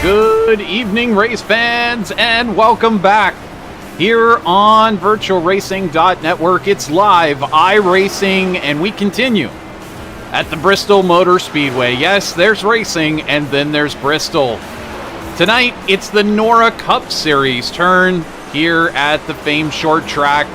Good evening, race fans, and welcome back here on VirtualRacing.Network. It's live, iRacing, and we continue at the Bristol Motor Speedway. Yes, there's racing, and then there's Bristol. Tonight, it's the NORA Cup Series turn here at the famed short track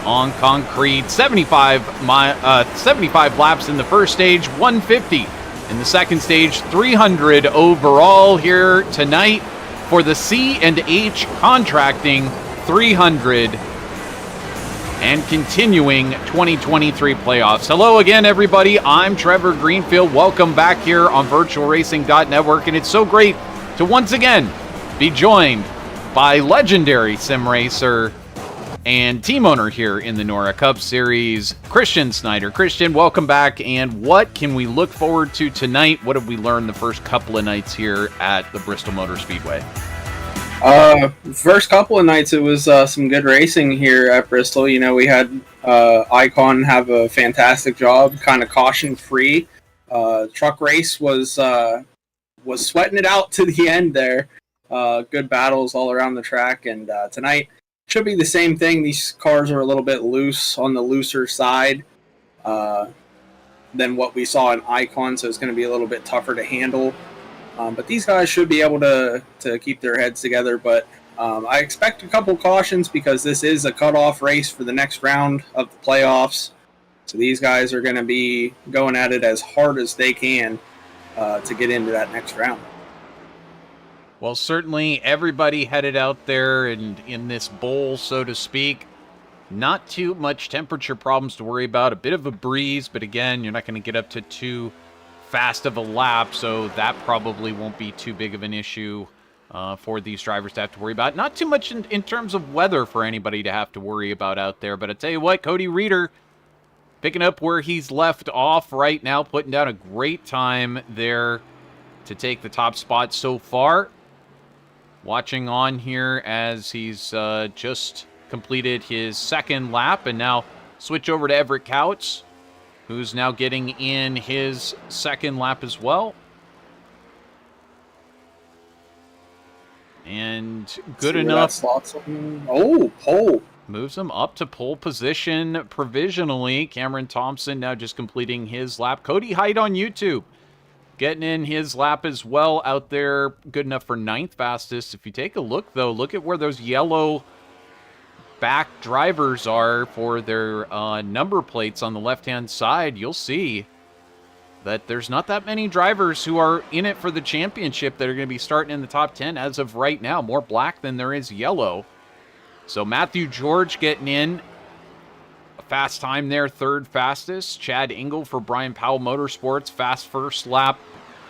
on concrete. 75 laps in the first stage, 150 in the second stage, 300 overall here tonight for the C&H Contracting 300 and continuing 2023 playoffs. Hello again, everybody. I'm Trevor Greenfield. Welcome back here on VirtualRacing.Network, and it's so great to once again be joined by legendary sim racer and team owner here in the NORA Cup Series, Christian Snyder. Christian, welcome back, and what can we look forward to tonight? What have we learned the first couple of nights here at the Bristol Motor Speedway? First couple of nights, it was some good racing here at Bristol. You know, we had Icon have a fantastic job, kind of caution-free. Truck race was sweating it out to the end there. Good battles all around the track, and tonight should be the same thing. These cars are a little bit loose, on the looser side than what we saw in Icon, so it's going to be a little bit tougher to handle. But these guys should be able to keep their heads together. But I expect a couple cautions because this is a cutoff race for the next round of the playoffs. So these guys are going to be going at it as hard as they can to get into that next round. Well, certainly everybody headed out there and in this bowl, so to speak. Not too much temperature problems to worry about. A bit of a breeze, but again, you're not going to get up to too fast of a lap, so that probably won't be too big of an issue for these drivers to have to worry about. Not too much in terms of weather for anybody to have to worry about out there, but I tell you what, Cody Reeder picking up where he's left off right now, putting down a great time there to take the top spot so far. Watching on here as he's just completed his second lap, and now switch over to Everett Couts, who's now getting in his second lap as well. And good enough. Oh, pole. Moves him up to pole position provisionally. Cameron Thompson now just completing his lap. Cody Hyde on YouTube getting in his lap as well out there. Good enough for 9th fastest. If you take a look, though, look at where those yellow back drivers are for their number plates on the left-hand side. You'll see that there's not that many drivers who are in it for the championship that are going to be starting in the top 10 as of right now. More black than there is yellow. So Matthew George getting in. A fast time there, 3rd fastest. Chad Engel for Brian Powell Motorsports. Fast first lap.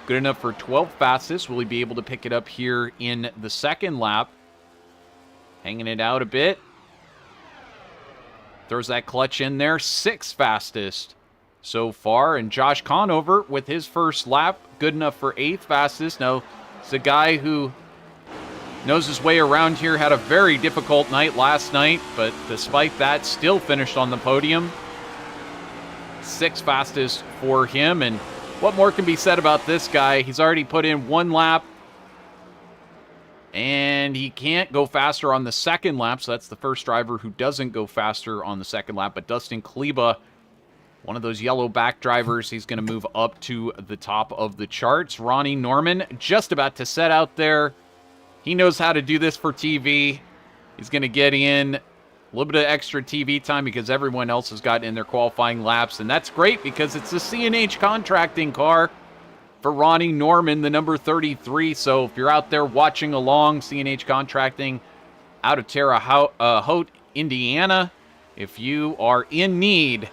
Good enough for 12th fastest. Will he be able to pick it up here in the second lap? Hanging it out a bit. Throws that clutch in there. 6th fastest so far. And Josh Conover with his first lap. Good enough for 8th fastest. Now, it's a guy who knows his way around here. Had a very difficult night last night, but despite that, still finished on the podium. 6th fastest for him. And what more can be said about this guy? He's already put in 1 lap, and he can't go faster on the second lap, so that's the first driver who doesn't go faster on the second lap. But Dustin Kleba, one of those yellow back drivers, he's going to move up to the top of the charts. Ronnie Norman just about to set out there. He knows how to do this for TV. He's going to get in a little bit of extra TV time because everyone else has gotten in their qualifying laps. And that's great because it's the C&H Contracting car for Ronnie Norman, the number 33. So if you're out there watching along, C&H Contracting out of Terre Haute, Indiana, if you are in need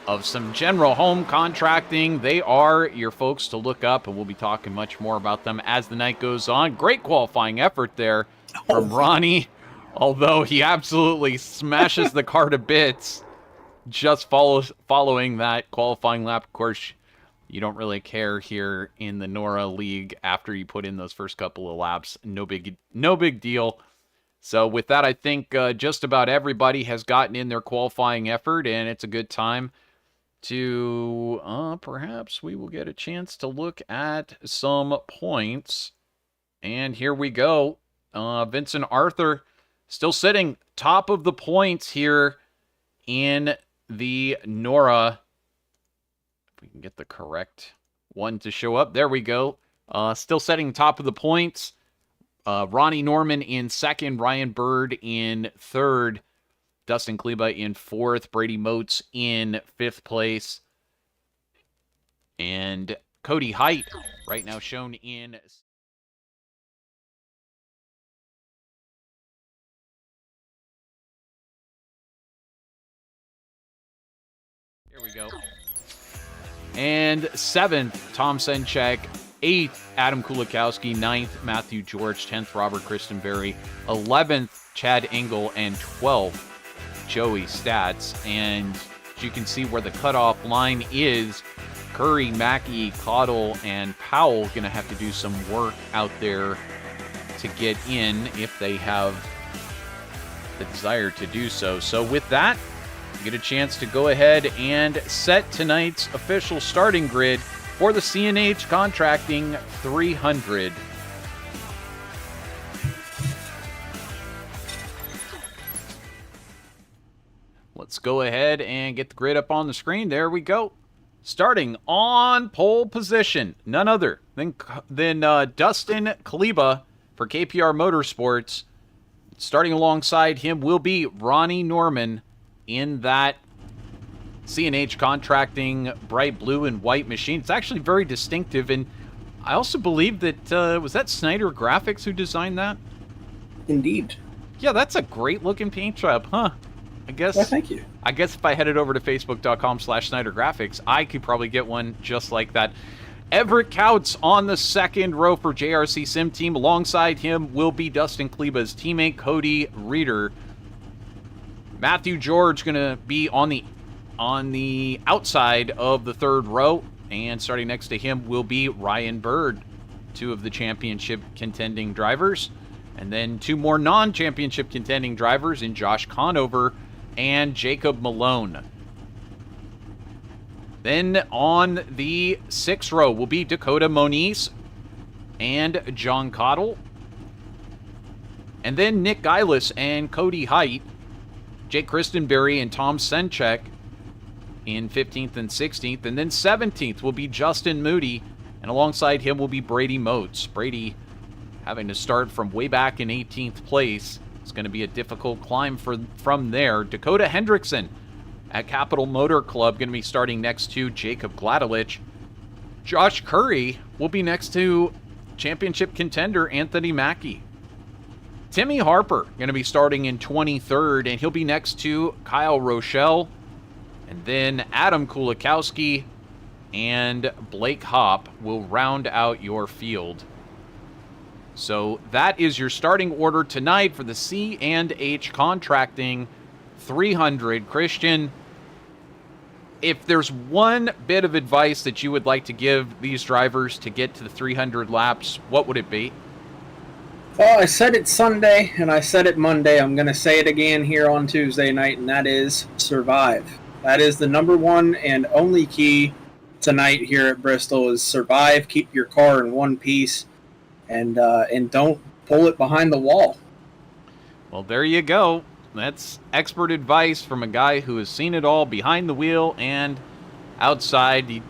of some general home contracting, they are your folks to look up, and we'll be talking much more about them as the night goes on. Great qualifying effort there from Ronnie, although he absolutely smashes the car to bits just following that qualifying lap. Of course, you don't really care here in the NORA League after you put in those first couple of laps. No big deal. So with that, I think just about everybody has gotten in their qualifying effort, and it's a good time to perhaps we will get a chance to look at some points And here we go. Vincent Arthur still sitting top of the points here in the NORA. If we can get the correct one to show up. There we go. Still setting top of the points. Ronnie Norman in second. Ryan Bird in third. Dustin Kleba in fourth. Brady Moats in fifth place. And Cody Height right now shown in... Here we go. And seventh, Tom Senchek. Eighth, Adam Kulikowski. Ninth, Matthew George. 10th, Robert Christenberry. 11th, Chad Engel. And 12th, Joey Stats. And as you can see where the cutoff line is, Curry, Mackey, Cottle, and Powell going to have to do some work out there to get in if they have the desire to do so. So with that, get a chance to go ahead and set tonight's official starting grid for the C&H Contracting 300. Let's go ahead and get the grid up on the screen. There we go. Starting on pole position, none other than Dustin Kleba for KPR Motorsports. Starting alongside him will be Ronnie Norman in that C&H Contracting bright blue and white machine. It's actually very distinctive, and I also believe that, was that Snyder Graphics who designed that? Indeed. Yeah, that's a great looking paint job, huh? I guess. Well, thank you. I guess if I headed over to facebook.com/Snyder Graphics, I could probably get one just like that. Everett Couts on the second row for JRC Sim Team. Alongside him will be Dustin Kleba's teammate, Cody Reeder. Matthew George going to be on the outside of the third row, and starting next to him will be Ryan Bird, two of the championship contending drivers, and then two more non-championship contending drivers in Josh Conover and Jacob Malone. Then on the sixth row will be Dakota Moniz and John Cottle, and then Nick Geilis and Cody Height, Jake Christenberry and Tom Senchek in 15th and 16th. And then 17th will be Justin Moody, and alongside him will be Brady Moats. Brady having to start from way back in 18th place. It's going to be a difficult climb from there. Dakota Hendrickson at Capital Motor Club going to be starting next to Jacob Gladelich. Josh Curry will be next to championship contender Anthony Mackie. Timmy Harper going to be starting in 23rd, and he'll be next to Kyle Rochelle. And then Adam Kulikowski and Blake Hopp will round out your field. So that is your starting order tonight for the C&H Contracting 300. Christian, if there's one bit of advice that you would like to give these drivers to get to the 300 laps, what would it be? Well, I said it Sunday, and I said it Monday. I'm going to say it again here on Tuesday night, and that is survive. That is the number one and only key tonight here at Bristol is survive, keep your car in one piece, and don't pull it behind the wall. Well, there you go. That's expert advice from a guy who has seen it all behind the wheel and outside.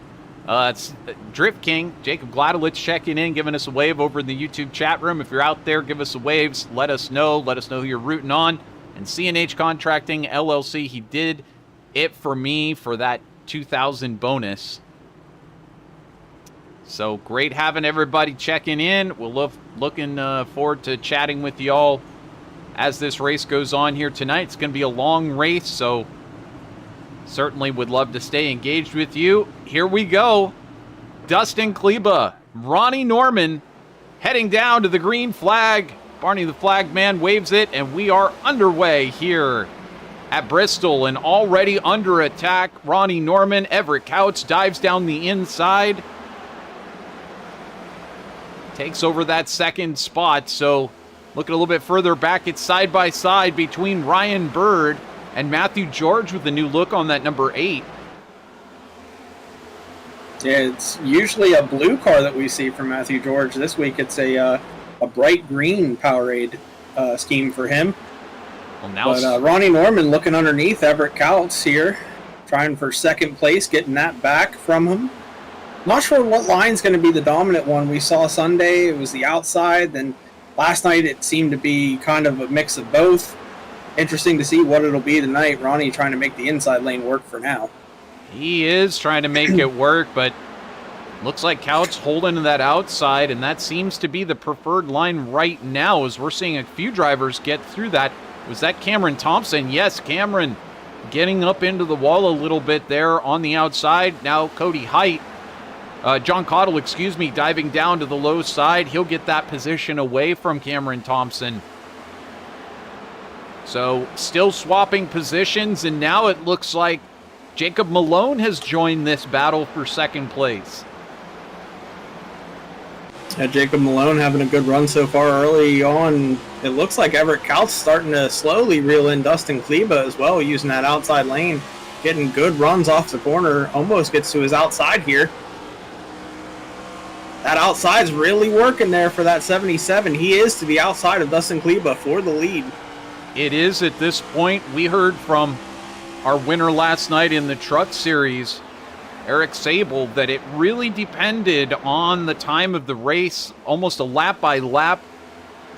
It's Drift King, Jacob Gladelich checking in, giving us a wave over in the YouTube chat room. If you're out there, give us a wave. Let us know. Let us know who you're rooting on. And C&H Contracting LLC, he did it for me for that 2,000 bonus. So great having everybody checking in. We're looking forward to chatting with y'all as this race goes on here tonight. It's going to be a long race, so certainly would love to stay engaged with you. Here we go. Dustin Kleba, Ronnie Norman heading down to the green flag. Barney the flag man waves it, and we are underway here at Bristol. And already under attack, Ronnie Norman. Everett Couch dives down the inside, takes over that second spot. So looking a little bit further back, it's side by side between Ryan Bird and Matthew George with the new look on that number 8. Yeah, it's usually a blue car that we see from Matthew George. This week it's a a bright green Powerade scheme for him. Well, now But Ronnie Norman looking underneath Everett Couts here, trying for second place, getting that back from him. Not sure what line's going to be the dominant one. We saw Sunday, it was the outside. Then last night it seemed to be kind of a mix of both. Interesting to see what it'll be tonight. Ronnie trying to make the inside lane work for now. he is trying to make it work, but looks like Couch holding that outside, and that seems to be the preferred line right now as we're seeing a few drivers get through that. Was that Cameron Thompson? Yes, Cameron getting up into the wall a little bit there on the outside. Now Cody Height, John Cottle, excuse me, diving down to the low side. He'll get that position away from Cameron Thompson. So still swapping positions, and now it looks like Jacob Malone has joined this battle for second place. Jacob Malone having a good run so far early on. It looks like Everett Couts starting to slowly reel in Dustin Kleba as well, using that outside lane, getting good runs off the corner, almost gets to his outside here. That outside's really working there for that 77. He is to the outside of Dustin Kleba for the lead. It is at this point. We heard from our winner last night in the Truck Series, Eric Sable, that it really depended on the time of the race, almost a lap-by-lap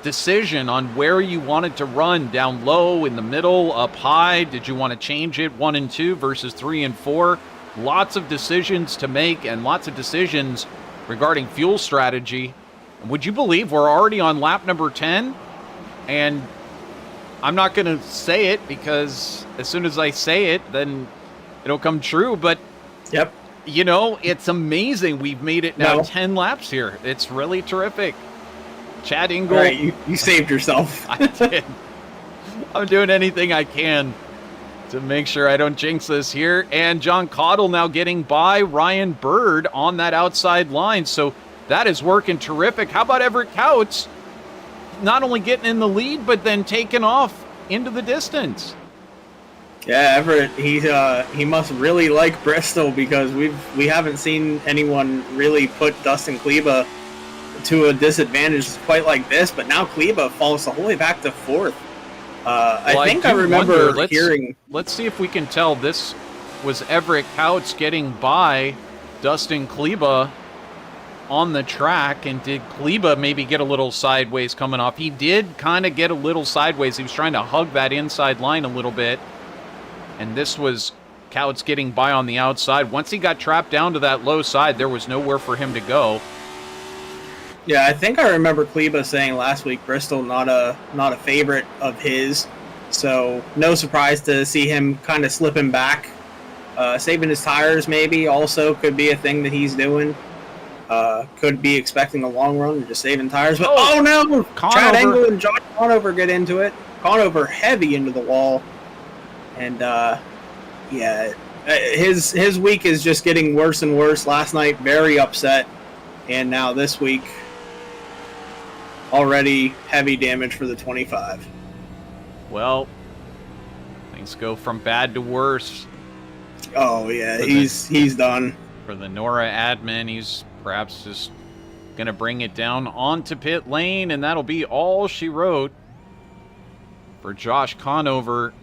decision on where you wanted to run, down low, in the middle, up high. Did you want to change it 1 and 2 versus 3 and 4? Lots of decisions to make and lots of decisions regarding fuel strategy. Would you believe we're already on lap number 10? And I'm not going to say it because as soon as I say it, then it'll come true. But, Yep. you know, it's amazing. We've made it now 10 laps here. It's really terrific. Chad Ingle. All right, you saved yourself. I did. I'm doing anything I can to make sure I don't jinx this here. And John Cottle now getting by Ryan Bird on that outside line. So that is working terrific. How about Everett Couts? Not only getting in the lead, but then taking off into the distance. Yeah, Everett, he must really like Bristol because we haven't seen anyone really put Dustin Kleba to a disadvantage quite like this. But now Kleba falls the whole way back to fourth. I think I remember hearing. Let's see if we can tell. This was Everett Couts getting by Dustin Kleba on the track, and did Kleba maybe get a little sideways coming off? He did kind of get a little sideways. He was trying to hug that inside line a little bit, and this was Couts getting by on the outside. Once he got trapped down to that low side, there was nowhere for him to go. Yeah, I think I remember Kleba saying last week Bristol not a favorite of his, so no surprise to see him kind of slipping back, saving his tires. Maybe also could be a thing that he's doing. Could be expecting a long run or just saving tires. But oh no! Chad Engel and John Conover get into it. Conover heavy into the wall. And yeah, his week is just getting worse and worse. Last night, very upset. And now this week, already heavy damage for the 25. Well, things go from bad to worse. Oh yeah, he's done. For the NORA admin, he's perhaps just going to bring it down onto pit lane, and that'll be all she wrote for Josh Conover.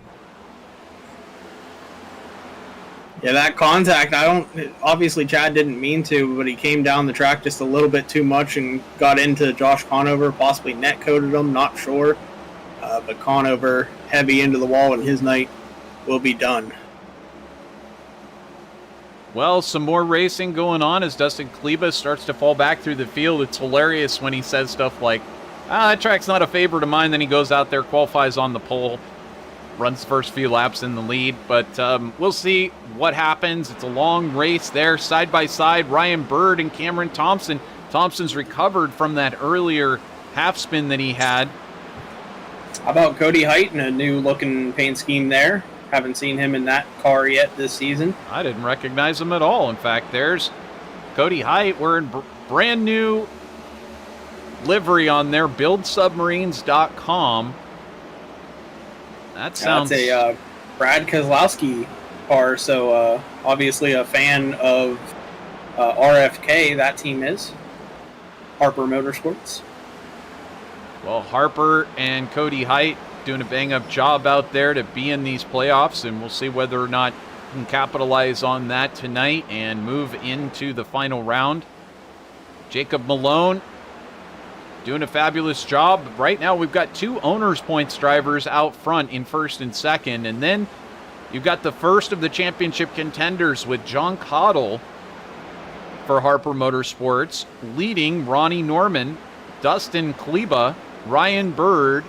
Yeah, that contact, obviously Chad didn't mean to, but he came down the track just a little bit too much and got into Josh Conover, possibly net coated him, not sure. But Conover heavy into the wall, and his night will be done. Well, some more racing going on as Dustin Kleba starts to fall back through the field. It's hilarious when he says stuff like, that track's not a favorite of mine. Then he goes out there, qualifies on the pole, runs the first few laps in the lead. But we'll see what happens. It's a long race there, side by side. Ryan Bird and Cameron Thompson. Thompson's recovered from that earlier half spin that he had. How about Cody Height in a new looking paint scheme there? Haven't seen him in that car yet this season. I didn't recognize him at all. In fact, there's Cody Height wearing brand new livery on there, buildsubmarines.com. That sounds... That's a Brad Kozlowski car, so obviously a fan of RFK, that team is. Harper Motorsports. Well, Harper and Cody Height doing a bang-up job out there to be in these playoffs, and we'll see whether or not we can capitalize on that tonight and move into the final round. Jacob Malone doing a fabulous job. Right now, we've got 2 owners' points drivers out front in first and second, and then you've got the first of the championship contenders with John Cottle for Harper Motorsports, leading Ronnie Norman, Dustin Kleba, Ryan Bird,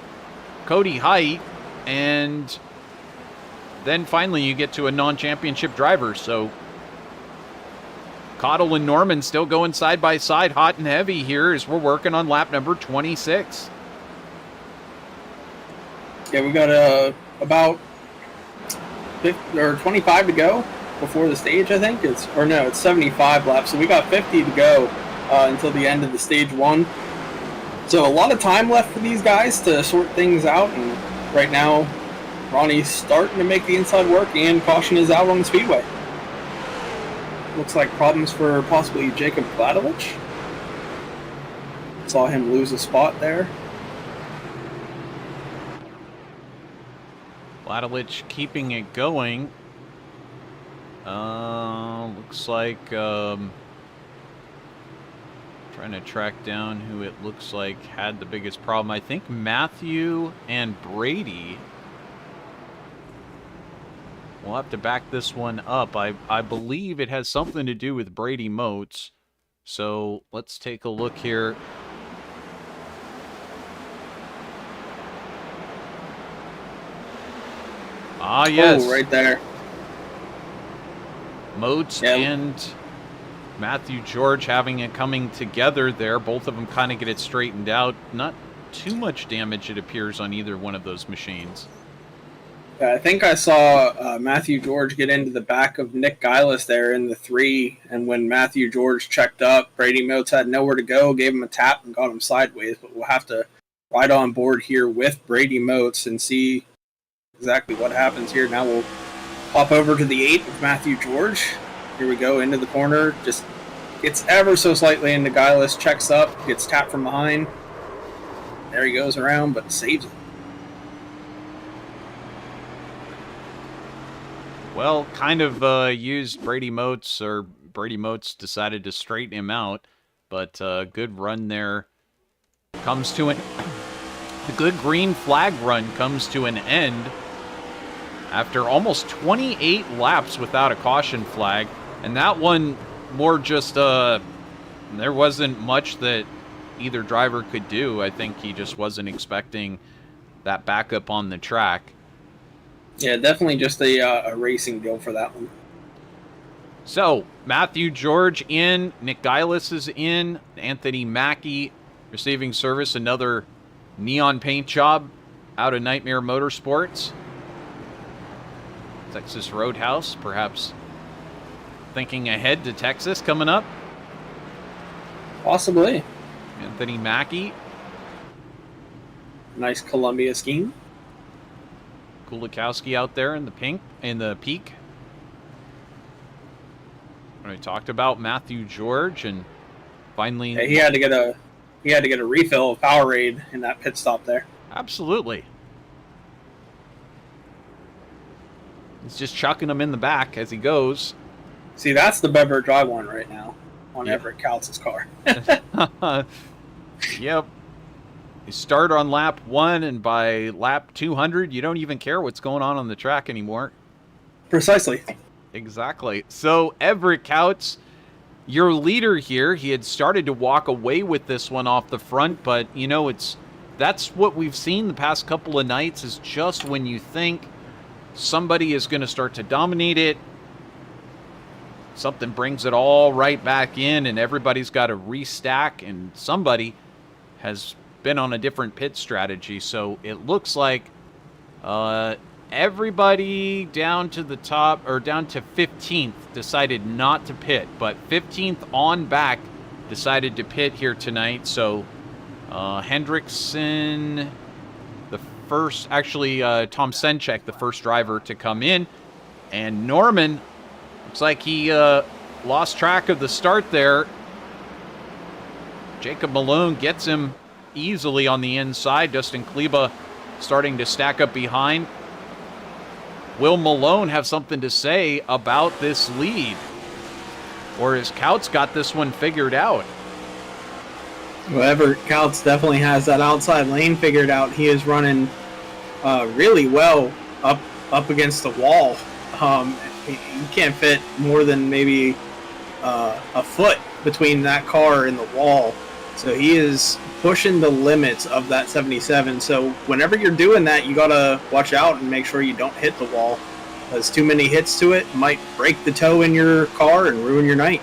Cody Height, and then finally you get to a non-championship driver. So Cottle and Norman still going side by side, hot and heavy here as we're working on lap number 26. Yeah, we got about 50, or 25 to go before the stage, I think. It's 75 laps. So we got 50 to go until the end of the stage 1. So a lot of time left for these guys to sort things out. And right now, Ronnie's starting to make the inside work, and caution is out on the speedway. Looks like problems for possibly Jacob Vladelich. Saw him lose a spot there. Vladelich keeping it going. Looks like trying to track down who it looks like had the biggest problem. I think Matthew and Brady. We'll have to back this one up. I believe it has something to do with Brady Moats. So let's take a look here. Ah, yes. Oh, right there. Moats and Matthew George having it coming together there. Both of them kind of get it straightened out. Not too much damage, it appears, on either one of those machines. I think I saw Matthew George get into the back of Nick Gillis there in the 3, and when Matthew George checked up, Brady Moats had nowhere to go, gave him a tap and got him sideways, but we'll have to ride on board here with Brady Moats and see exactly what happens here. Now we'll hop over to the 8 with Matthew George. Here we go, into the corner, just gets ever so slightly into Gillis, checks up, gets tapped from behind. There he goes around, but saves it. Well, kind of used Brady Moats, or Brady Moats decided to straighten him out, but good run there comes to an... The good green flag run comes to an end after almost 28 laps without a caution flag, and that one more just, there wasn't much that either driver could do. I think he just wasn't expecting that backup on the track. Yeah, definitely just a racing deal for that one. So, Matthew George in, Nick Gillis is in, Anthony Mackey receiving service, another neon paint job out of Nightmare Motorsports. Texas Roadhouse, perhaps thinking ahead to Texas coming up. Possibly. Anthony Mackey. Nice Columbia scheme. Kulikowski out there in the pink, in the peak. When I talked about Matthew George, and finally, yeah, he had to get a refill of Powerade in that pit stop there. Absolutely. He's just chucking them in the back as he goes. See, that's the beverage I want right now on Everett Kautz's car. Yep. You start on lap 1, and by lap 200, you don't even care what's going on the track anymore. Precisely. Exactly. So, Everett Kautz, your leader here, he had started to walk away with this one off the front, but, you know, that's what we've seen the past couple of nights, is just when you think somebody is going to start to dominate it, something brings it all right back in, and everybody's got to restack, and somebody has been on a different pit strategy. So it looks like everybody down to the top, or down to 15th, decided not to pit, but 15th on back decided to pit here tonight. So Hendrickson, the first, actually Tom Senchek, the first driver to come in, and Norman looks like he lost track of the start there. Jacob Malone gets him easily on the inside. Dustin Kleba starting to stack up behind. Will Malone have something to say about this lead? Or has Couts got this one figured out? Whoever Couts definitely has that outside lane figured out. He is running really well up against the wall. He can't fit more than maybe a foot between that car and the wall. So he is pushing the limits of that 77. So whenever you're doing that, you got to watch out and make sure you don't hit the wall. Because too many hits to it might break the toe in your car and ruin your night.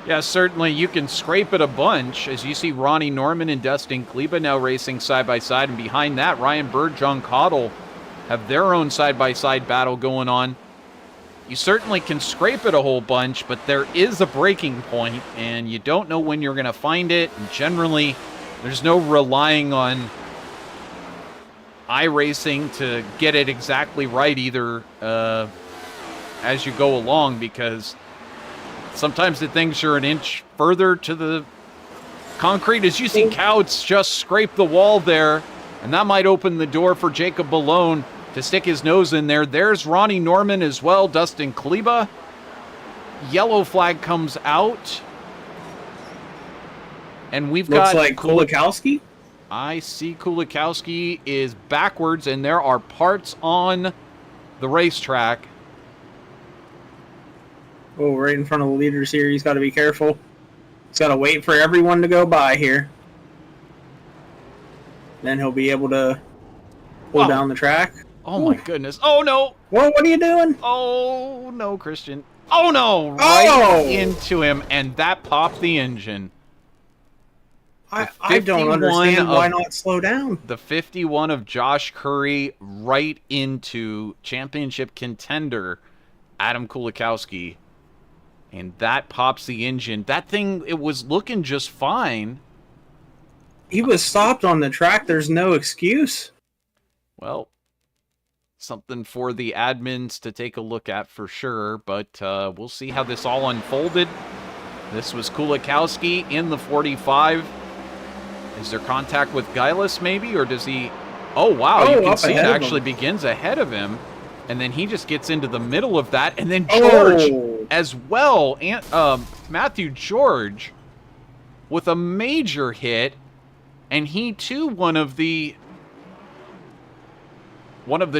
Yeah, certainly you can scrape it a bunch. As you see Ronnie Norman and Dustin Kleba now racing side by side. And behind that, Ryan Bird, John Cottle have their own side-by-side battle going on. You certainly can scrape it a whole bunch, but there is a breaking point, and you don't know when you're going to find it. And generally, there's no relying on iRacing to get it exactly right either as you go along, because sometimes the things are an inch further to the concrete. As you see Couts just scrape the wall there, and that might open the door for Jacob Malone to stick his nose in there. There's Ronnie Norman as well, Dustin Kleba. Yellow flag comes out. And we've Looks got... like Kulikowski? I see Kulikowski is backwards, and there are parts on the racetrack. Oh, right in front of the leaders here. He's got to be careful. He's got to wait for everyone to go by here. Then he'll be able to pull down the track. Oh, my goodness. Oh, no. What are you doing? Oh, no, Christian. Oh, no. Right into him, and that popped the engine. I don't understand why not slow down. The 51 of Josh Curry right into championship contender Adam Kulikowski. And that pops the engine. That thing, it was looking just fine. He was stopped on the track. There's no excuse. Well, something for the admins to take a look at for sure. But we'll see how this all unfolded. This was Kulikowski in the 45. Is there contact with Gillis maybe? Or does he... Oh, wow. You can see it actually begins ahead of him. And then he just gets into the middle of that. And then George as well. And Matthew George with a major hit. And he, too, one of the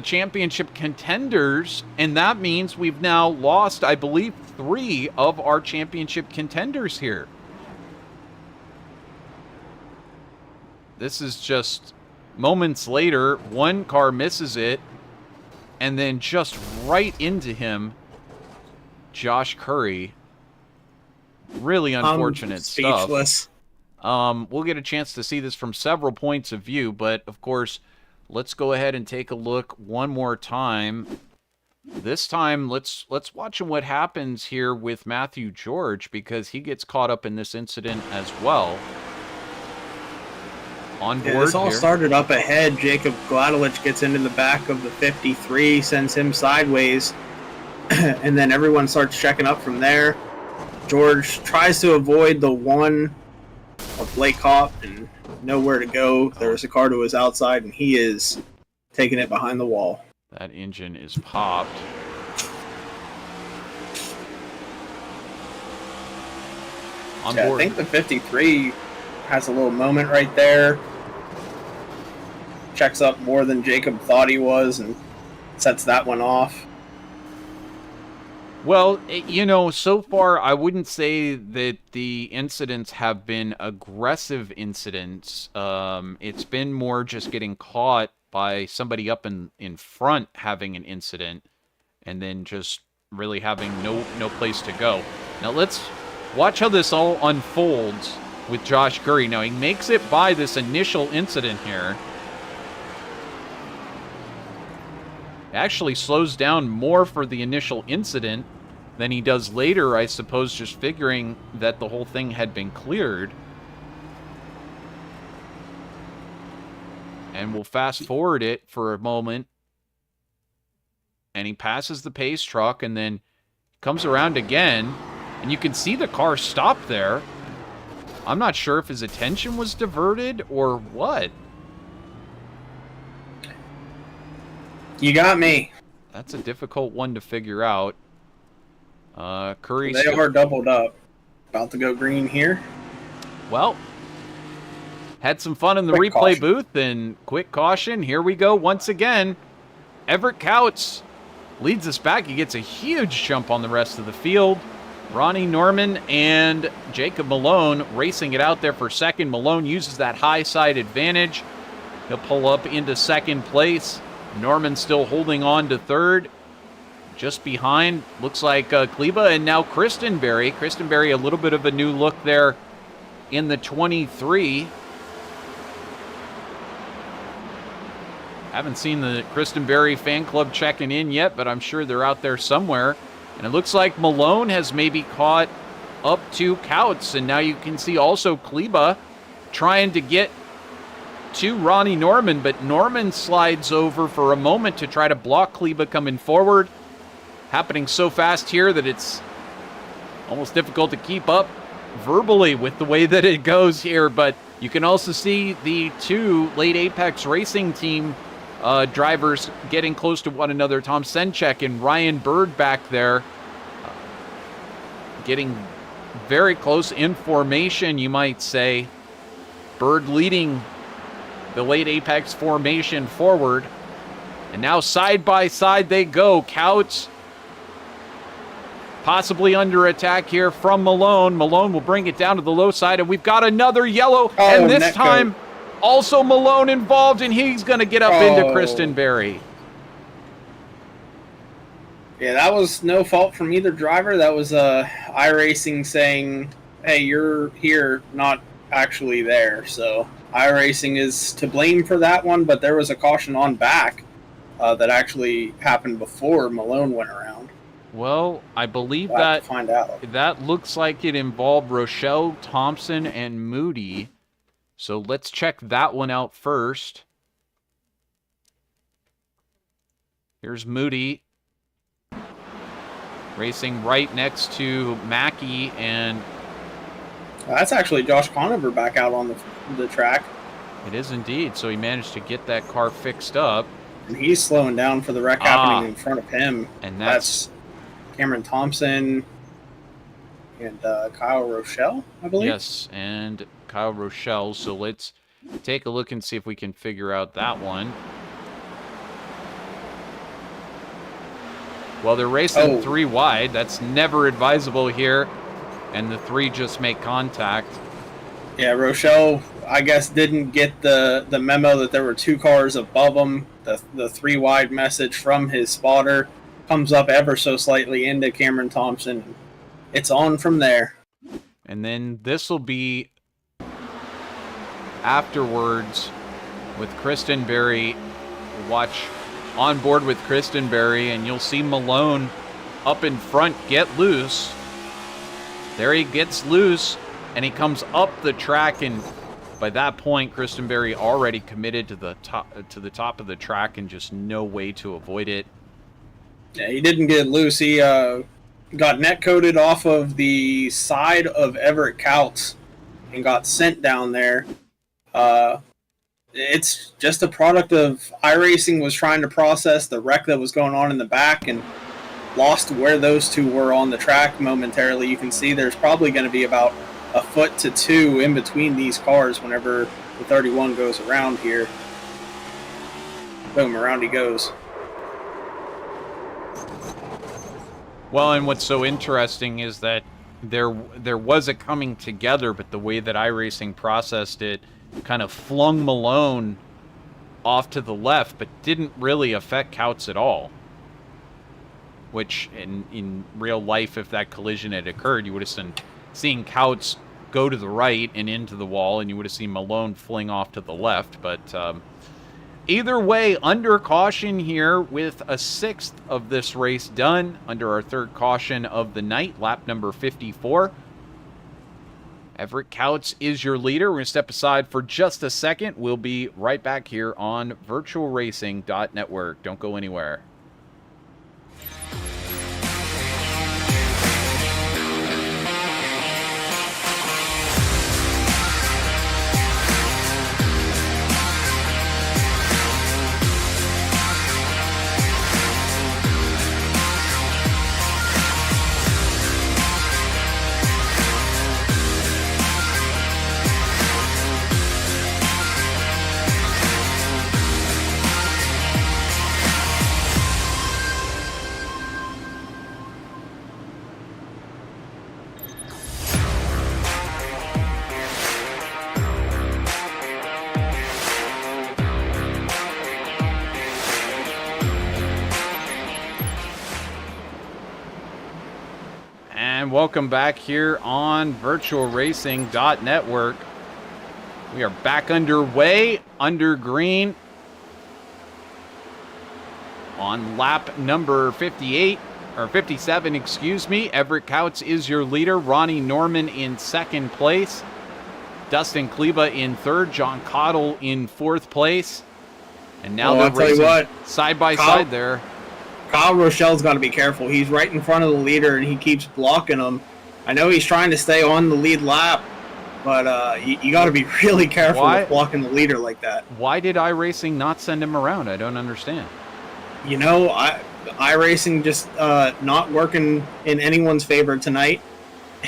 championship contenders. And that means we've now lost, I believe, 3 of our championship contenders here. This is just moments later. One car misses it. And then just right into him, Josh Curry. Really unfortunate speechless stuff. We'll get a chance to see this from several points of view, but of course, let's go ahead and take a look one more time. This time, let's watch what happens here with Matthew George, because he gets caught up in this incident as well. On board this all started up ahead. Jacob Gladelich gets into the back of the 53, sends him sideways, and then everyone starts checking up from there. George tries to avoid the one of Blake Kopp and nowhere to go. There's a car to his outside, and he is taking it behind the wall. That engine is popped. On board. I think the 53 has a little moment right there. Checks up more than Jacob thought he was and sets that one off. Well, you know, so far I wouldn't say that the incidents have been aggressive incidents. It's been more just getting caught by somebody up in front having an incident and then just really having no place to go. Now let's watch how this all unfolds with Josh Curry. Now, he makes it by this initial incident here. It actually slows down more for the initial incident than he does later, I suppose, just figuring that the whole thing had been cleared. And we'll fast forward it for a moment. And he passes the pace truck and then comes around again. And you can see the car stop there. I'm not sure if his attention was diverted or what. You got me. That's a difficult one to figure out. Curry. They are doubled up. About to go green here. Well, had some fun in the Quick replay caution. booth, and quick caution. Here we go once again. Everett Couts leads us back. He gets a huge jump on the rest of the field. Ronnie Norman and Jacob Malone racing it out there for second. Malone uses that high side advantage. He'll pull up into second place. Norman still holding on to third. Just behind, looks like Kleba, and now Christenberry. Christenberry, a little bit of a new look there in the 23. Haven't seen the Christenberry fan club checking in yet, but I'm sure they're out there somewhere. And it looks like Malone has maybe caught up to Couts, and now you can see also Kleba trying to get to Ronnie Norman, but Norman slides over for a moment to try to block Kleba coming forward. Happening so fast here that it's almost difficult to keep up verbally with the way that it goes here, but you can also see the two late Apex Racing team drivers getting close to one another. Tom Senchek and Ryan Bird back there getting very close in formation, you might say. Bird leading the late Apex formation forward. And now side by side they go. Couts possibly under attack here from Malone. Malone will bring it down to the low side, and we've got another yellow. And this time, also Malone involved, and he's going to get up into Christenberry. Yeah, that was no fault from either driver. That was iRacing saying, hey, you're here, not actually there. So iRacing is to blame for that one, but there was a caution on back that actually happened before Malone went around. Well, I believe We'll have to find out. that looks like it involved Rochelle, Thompson, and Moody. So let's check that one out first. Here's Moody racing right next to Mackey, and That's actually Josh Conover back out on the track. it is indeed. So he managed to get that car fixed up. And he's slowing down for the wreck happening in front of him. And that's Cameron Thompson and Kyle Rochelle, I believe. Yes, and Kyle Rochelle. So let's take a look and see if we can figure out that one. Well, they're racing three wide. That's never advisable here. And the three just make contact. Yeah, Rochelle, I guess, didn't get the memo that there were two cars above him. The three wide message from his spotter comes up ever so slightly into Cameron Thompson. It's on from there. And then this will be afterwards with Christenberry. Watch on board with Christenberry, and you'll see Malone up in front get loose. There he gets loose, and he comes up the track, and by that point, Christenberry already committed to the top of the track, and just no way to avoid it. Yeah, he didn't get loose. He got net coated off of the side of Everett Couts and got sent down there. It's just a product of iRacing was trying to process the wreck that was going on in the back and lost where those two were on the track momentarily. You can see there's probably going to be about a foot to two in between these cars whenever the 31 goes around here. Boom, around he goes. Well, and what's so interesting is that there was a coming together, but the way that iRacing processed it kind of flung Malone off to the left, but didn't really affect Couts at all. Which, in real life, if that collision had occurred, you would have seen Couts go to the right and into the wall, and you would have seen Malone fling off to the left. But either way, under caution here with a sixth of this race done, under our third caution of the night, lap number 54. Everett Couts is your leader. We're going to step aside for just a second. We'll be right back here on VirtualRacing.Network. Don't go anywhere. And welcome back here on VirtualRacing.Network. We are back underway, under green, on lap number 58, or 57, excuse me. Everett Couts is your leader. Ronnie Norman in second place. Dustin Kleba in third. John Cottle in fourth place. And now they're racing side by side there. Kyle Rochelle's got to be careful. He's right in front of the leader, and he keeps blocking him. I know he's trying to stay on the lead lap, but you got to be really careful with blocking the leader like that. Why did iRacing not send him around? I don't understand. You know, iRacing just not working in anyone's favor tonight,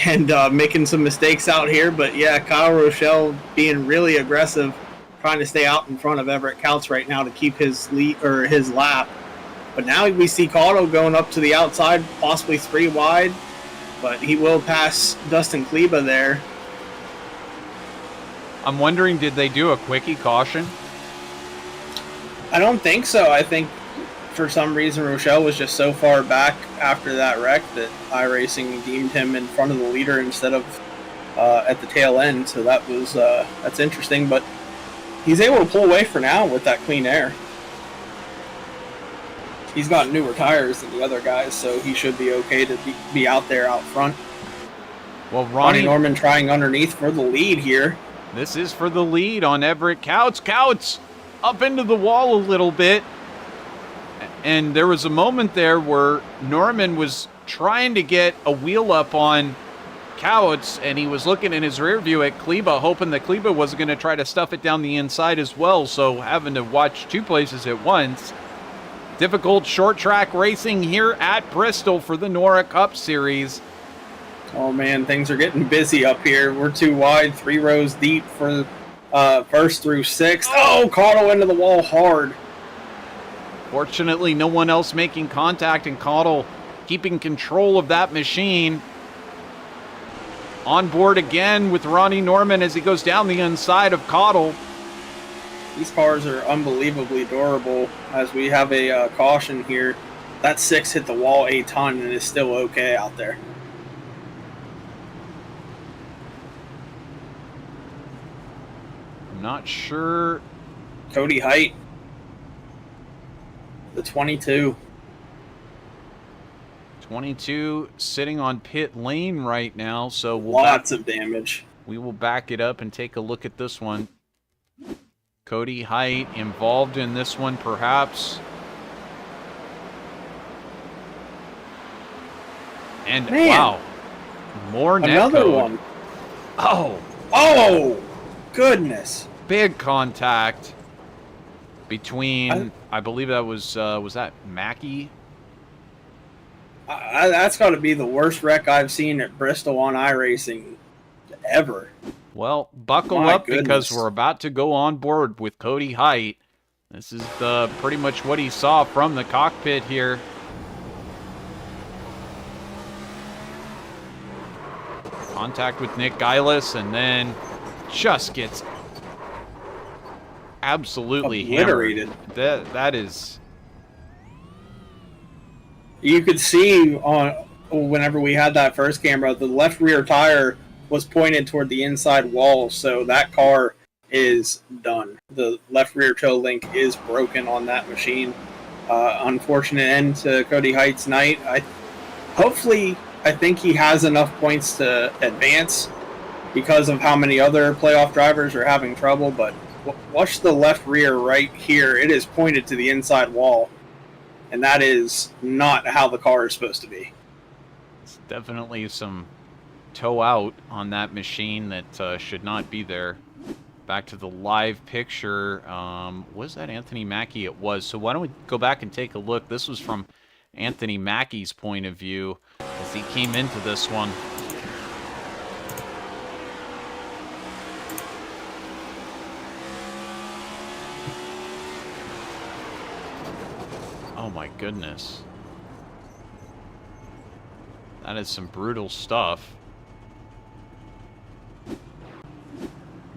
and making some mistakes out here. But yeah, Kyle Rochelle being really aggressive, trying to stay out in front of Everett Couts right now to keep his lead or his lap. But now we see Cotto going up to the outside, possibly 3 wide, but he will pass Dustin Kleba there. I'm wondering, did they do a quickie caution? I don't think so. I think for some reason Rochelle was just so far back after that wreck that iRacing deemed him in front of the leader instead of at the tail end. So that was that's interesting, but he's able to pull away for now with that clean air. He's got newer tires than the other guys, so he should be okay to be out there out front. Well, Ronnie Norman trying underneath for the lead here. This is for the lead on Everett Couts. Couts up into the wall a little bit. And there was a moment there where Norman was trying to get a wheel up on Couts, and he was looking in his rear view at Kleba, hoping that Kleba was going to try to stuff it down the inside as well, so having to watch 2 places at once. Difficult short track racing here at Bristol for the NORA Cup Series. Oh man, things are getting busy up here. We're 2 wide, 3 rows deep for first through 6th. Oh, Cotto into the wall hard. Fortunately, no one else making contact, and Cottle keeping control of that machine. On board again with Ronnie Norman as he goes down the inside of Cottle. These cars are unbelievably durable as we have a caution here. That 6 hit the wall a ton and is still okay out there. I'm not sure. Cody Height, the 22. 22 sitting on pit lane right now, so lots of damage. We will back it up and take a look at this one. Cody Height involved in this one, perhaps. And man, wow, more another one. Oh, goodness! Big contact between. I believe that was that Mackey. That's got to be the worst wreck I've seen at Bristol on iRacing ever. Well, buckle up because we're about to go on board with Cody Height. This is pretty much what he saw from the cockpit here. Contact with Nick Geilis, and then just gets absolutely obliterated. Hammered. That is. You could see on whenever we had that first camera, the left rear tire was pointed toward the inside wall, so that car is done. The left rear toe link is broken on that machine. Unfortunate end to Cody Height's night. I think he has enough points to advance because of how many other playoff drivers are having trouble, but watch the left rear right here. It is pointed to the inside wall, and that is not how the car is supposed to be. It's definitely some toe out on that machine that should not be there. Back to the live picture. Was that Anthony Mackie? It was. So why don't we go back and take a look. This was from Anthony Mackie's point of view as he came into this one. Oh my goodness. That is some brutal stuff.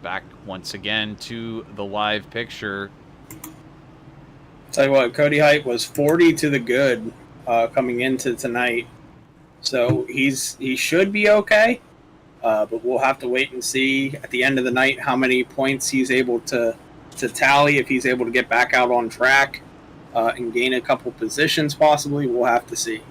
Back once again to the live picture. Tell you what, Cody Height was 40 to the good coming into tonight. So he should be okay. But we'll have to wait and see at the end of the night how many points he's able to tally, if he's able to get back out on track and gain a couple positions possibly. We'll have to see.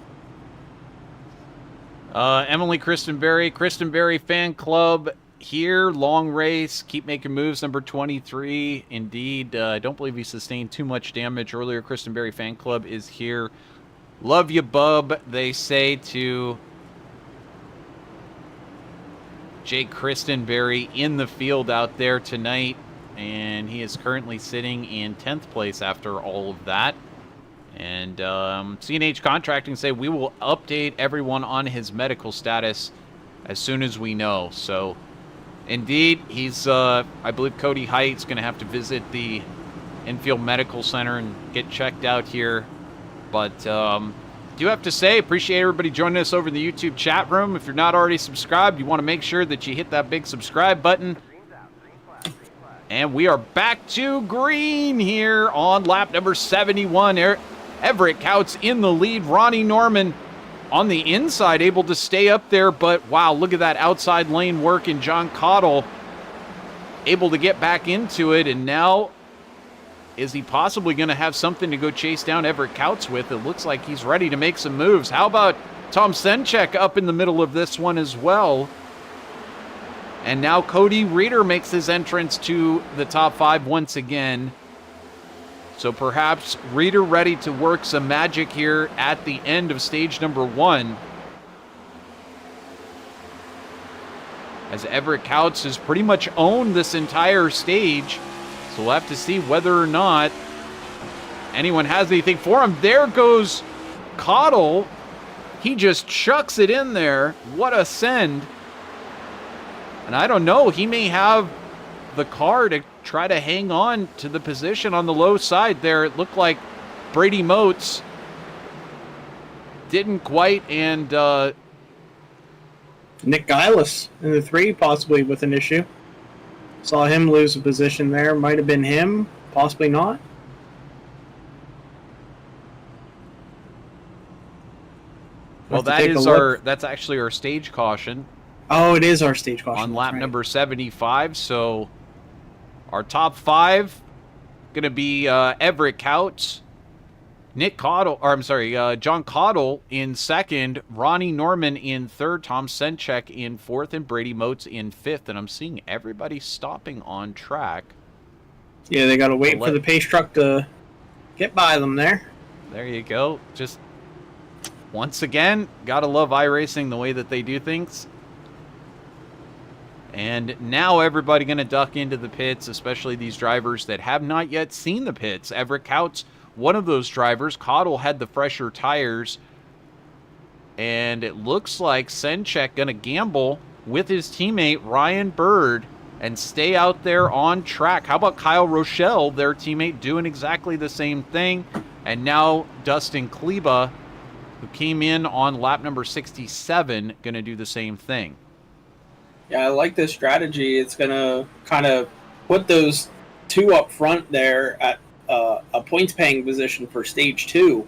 Emily Kristenberry fan club here, long race, keep making moves, number 23. Indeed, I don't believe he sustained too much damage earlier. Kristenberry fan club is here. Love you, bub, they say to Jake Kristenberry in the field out there tonight, and he is currently sitting in 10th place after all of that. And C&H Contracting say we will update everyone on his medical status as soon as we know. So, indeed, he's, I believe Cody Height's going to have to visit the infield medical center and get checked out here. But do have to say, appreciate everybody joining us over in the YouTube chat room. If you're not already subscribed, you want to make sure that you hit that big subscribe button. And we are back to green here on lap number 71. Everett Couts in the lead. Ronnie Norman on the inside, able to stay up there. But, wow, look at that outside lane work. And John Cottle able to get back into it. And now, is he possibly going to have something to go chase down Everett Couts with? It looks like he's ready to make some moves. How about Tom Senchek up in the middle of this one as well? And now Cody Reeder makes his entrance to the top 5 once again. So perhaps Reeder ready to work some magic here at the end of stage number 1. As Everett Couts has pretty much owned this entire stage. So we'll have to see whether or not anyone has anything for him. There goes Cottle. He just chucks it in there. What a send. And I don't know, he may have the car to try to hang on to the position on the low side there. It looked like Brady Motes didn't quite, and Nick Gillis in the 3 possibly with an issue. Saw him lose a position there. Might have been him, possibly not. Well, that's actually our stage caution. Oh, it is our stage caution. On lap number 75, so our top 5 going to be Everett Couts, John Cottle in 2nd, Ronnie Norman in 3rd, Tom Senchek in 4th, and Brady Motes in 5th. And I'm seeing everybody stopping on track. Yeah, they got to wait for the pace truck to get by them there. There you go. Just once again, gotta love iRacing, the way that they do things. And now everybody going to duck into the pits, especially these drivers that have not yet seen the pits. Everett Couts, one of those drivers. Cottle had the fresher tires. And it looks like Senchek going to gamble with his teammate Ryan Bird and stay out there on track. How about Kyle Rochelle, their teammate, doing exactly the same thing? And now Dustin Kleba, who came in on lap number 67, going to do the same thing. Yeah, I like this strategy. It's going to kind of put those 2 up front there at a points-paying position for Stage 2.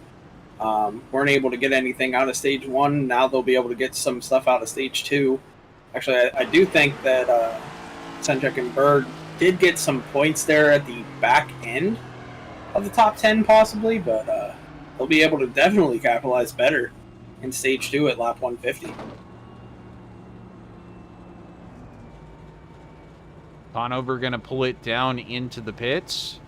Weren't able to get anything out of Stage 1. Now they'll be able to get some stuff out of Stage 2. Actually, I do think that Senchek and Bird did get some points there at the back end of the top 10 possibly, but they'll be able to definitely capitalize better in Stage 2 at lap 150. Conover going to pull it down into the pits.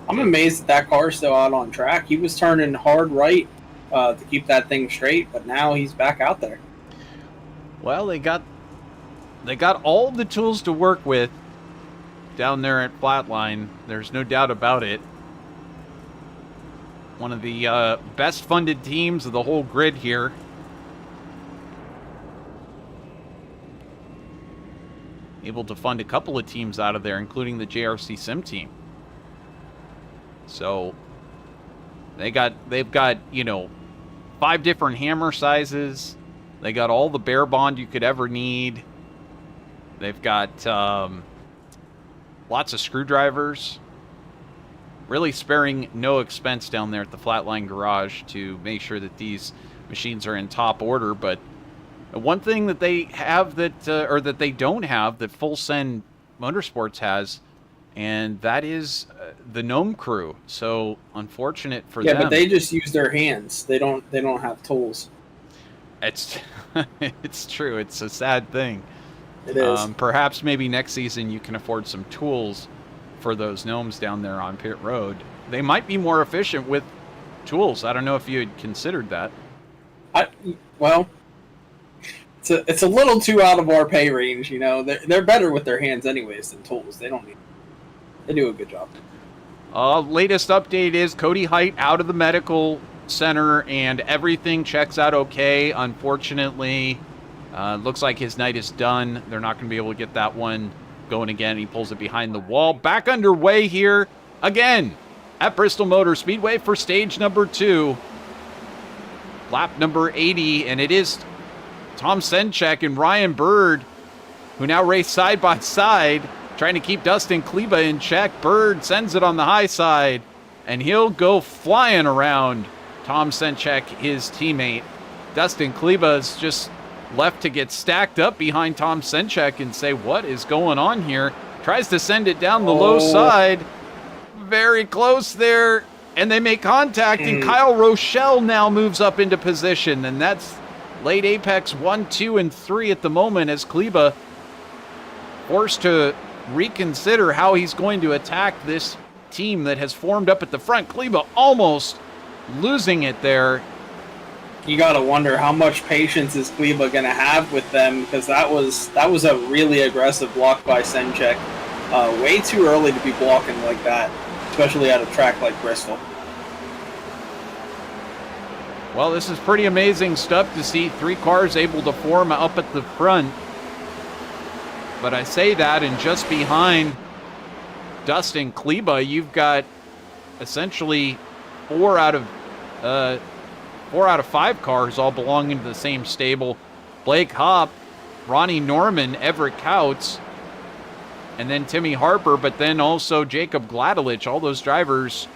I'm amazed that car's still out on track. He was turning hard right to keep that thing straight, but now he's back out there. Well, they got all the tools to work with down there at Flatline. There's no doubt about it. One of the best funded teams of the whole grid here. Able to fund a couple of teams out of there, including the JRC Sim team. So they've got, you know, 5 different hammer sizes. They got all the bare bond you could ever need. They've got lots of screwdrivers. really sparing no expense down there at the Flatline Garage to make sure that these machines are in top order. But one thing that they have that, or that they don't have, that Full Send Motorsports has, and that is the Gnome crew. So unfortunate for them. Yeah, but they just use their hands. They don't have tools. It's it's true. It's a sad thing. It is. Perhaps maybe next season you can afford some tools for those gnomes down there on pit road. They might be more efficient with tools. I don't know if you had considered that. Well, it's a little too out of our pay range. You know, they're better with their hands anyways than tools. They don't need. They do a good job. Latest update is Cody Height out of the medical center and everything checks out okay. Unfortunately, looks like his night is done. They're not going to be able to get that one going again. He pulls it behind the wall. Back underway here again at Bristol Motor Speedway for stage number 2. Lap number 80, and it is Tom Senchek and Ryan Bird who now race side by side, trying to keep Dustin Kleba in check. Bird sends it on the high side, and he'll go flying around Tom Senchek, his teammate. Dustin Kleba is just left to get stacked up behind Tom Senchek and say, what is going on here? Tries to send it down the low side. Very close there. And they make contact, and Kyle Rochelle now moves up into position. And that's late apex 1, 2, and 3 at the moment, as Kleba forced to reconsider how he's going to attack this team that has formed up at the front. Kleba almost losing it there. You gotta wonder how much patience is Kleba gonna have with them, because that was a really aggressive block by Senchek. Way too early to be blocking like that, especially at a track like Bristol. Well, this is pretty amazing stuff to see 3 cars able to form up at the front. But I say that, and just behind Dustin Kleba, you've got essentially 4 out of 5 cars all belonging to the same stable. Blake Hopp, Ronnie Norman, Everett Couts, and then Timmy Harper, but then also Jacob Gladelich, all those drivers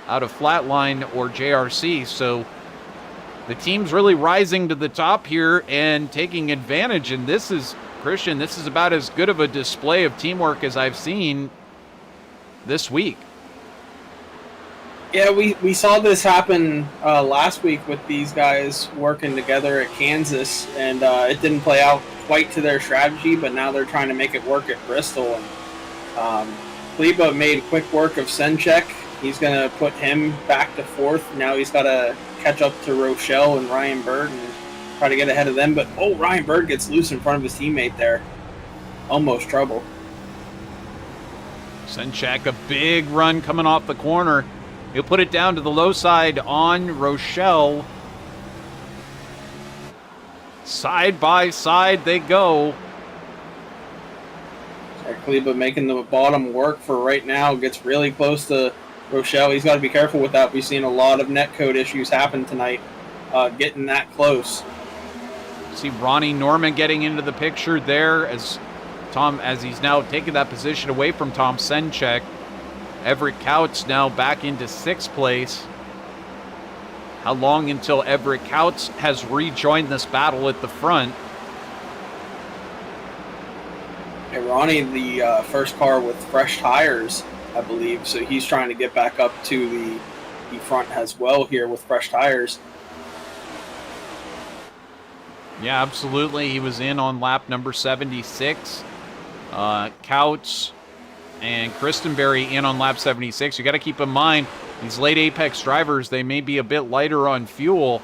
out of Flatline or JRC. So the team's really rising to the top here and taking advantage. And this is, Christian, this is about as good of a display of teamwork as I've seen this week. Yeah, we saw this happen last week with these guys working together at Kansas, and it didn't play out quite to their strategy, but now they're trying to make it work at Bristol. And Kleba made quick work of Senchek. He's going to put him back to 4th. Now he's got to catch up to Rochelle and Ryan Bird and try to get ahead of them. But, Ryan Bird gets loose in front of his teammate there. Almost trouble. Senchek, a big run coming off the corner. He'll put it down to the low side on Rochelle. Side by side they go. Kleba making the bottom work for right now. Gets really close to Rochelle. He's got to be careful with that. We've seen a lot of netcode issues happen tonight, getting that close. See Ronnie Norman getting into the picture there as he's now taken that position away from Tom Senchek. Everett Couts now back into 6th place. How long until Everett Couts has rejoined this battle at the front? Yeah, Ronnie, the first car with fresh tires, I believe, so he's trying to get back up to the front as well here with fresh tires. Yeah, absolutely. He was in on lap number 76. Couts and Christenberry in on lap 76. You got to keep in mind, these late Apex drivers, they may be a bit lighter on fuel.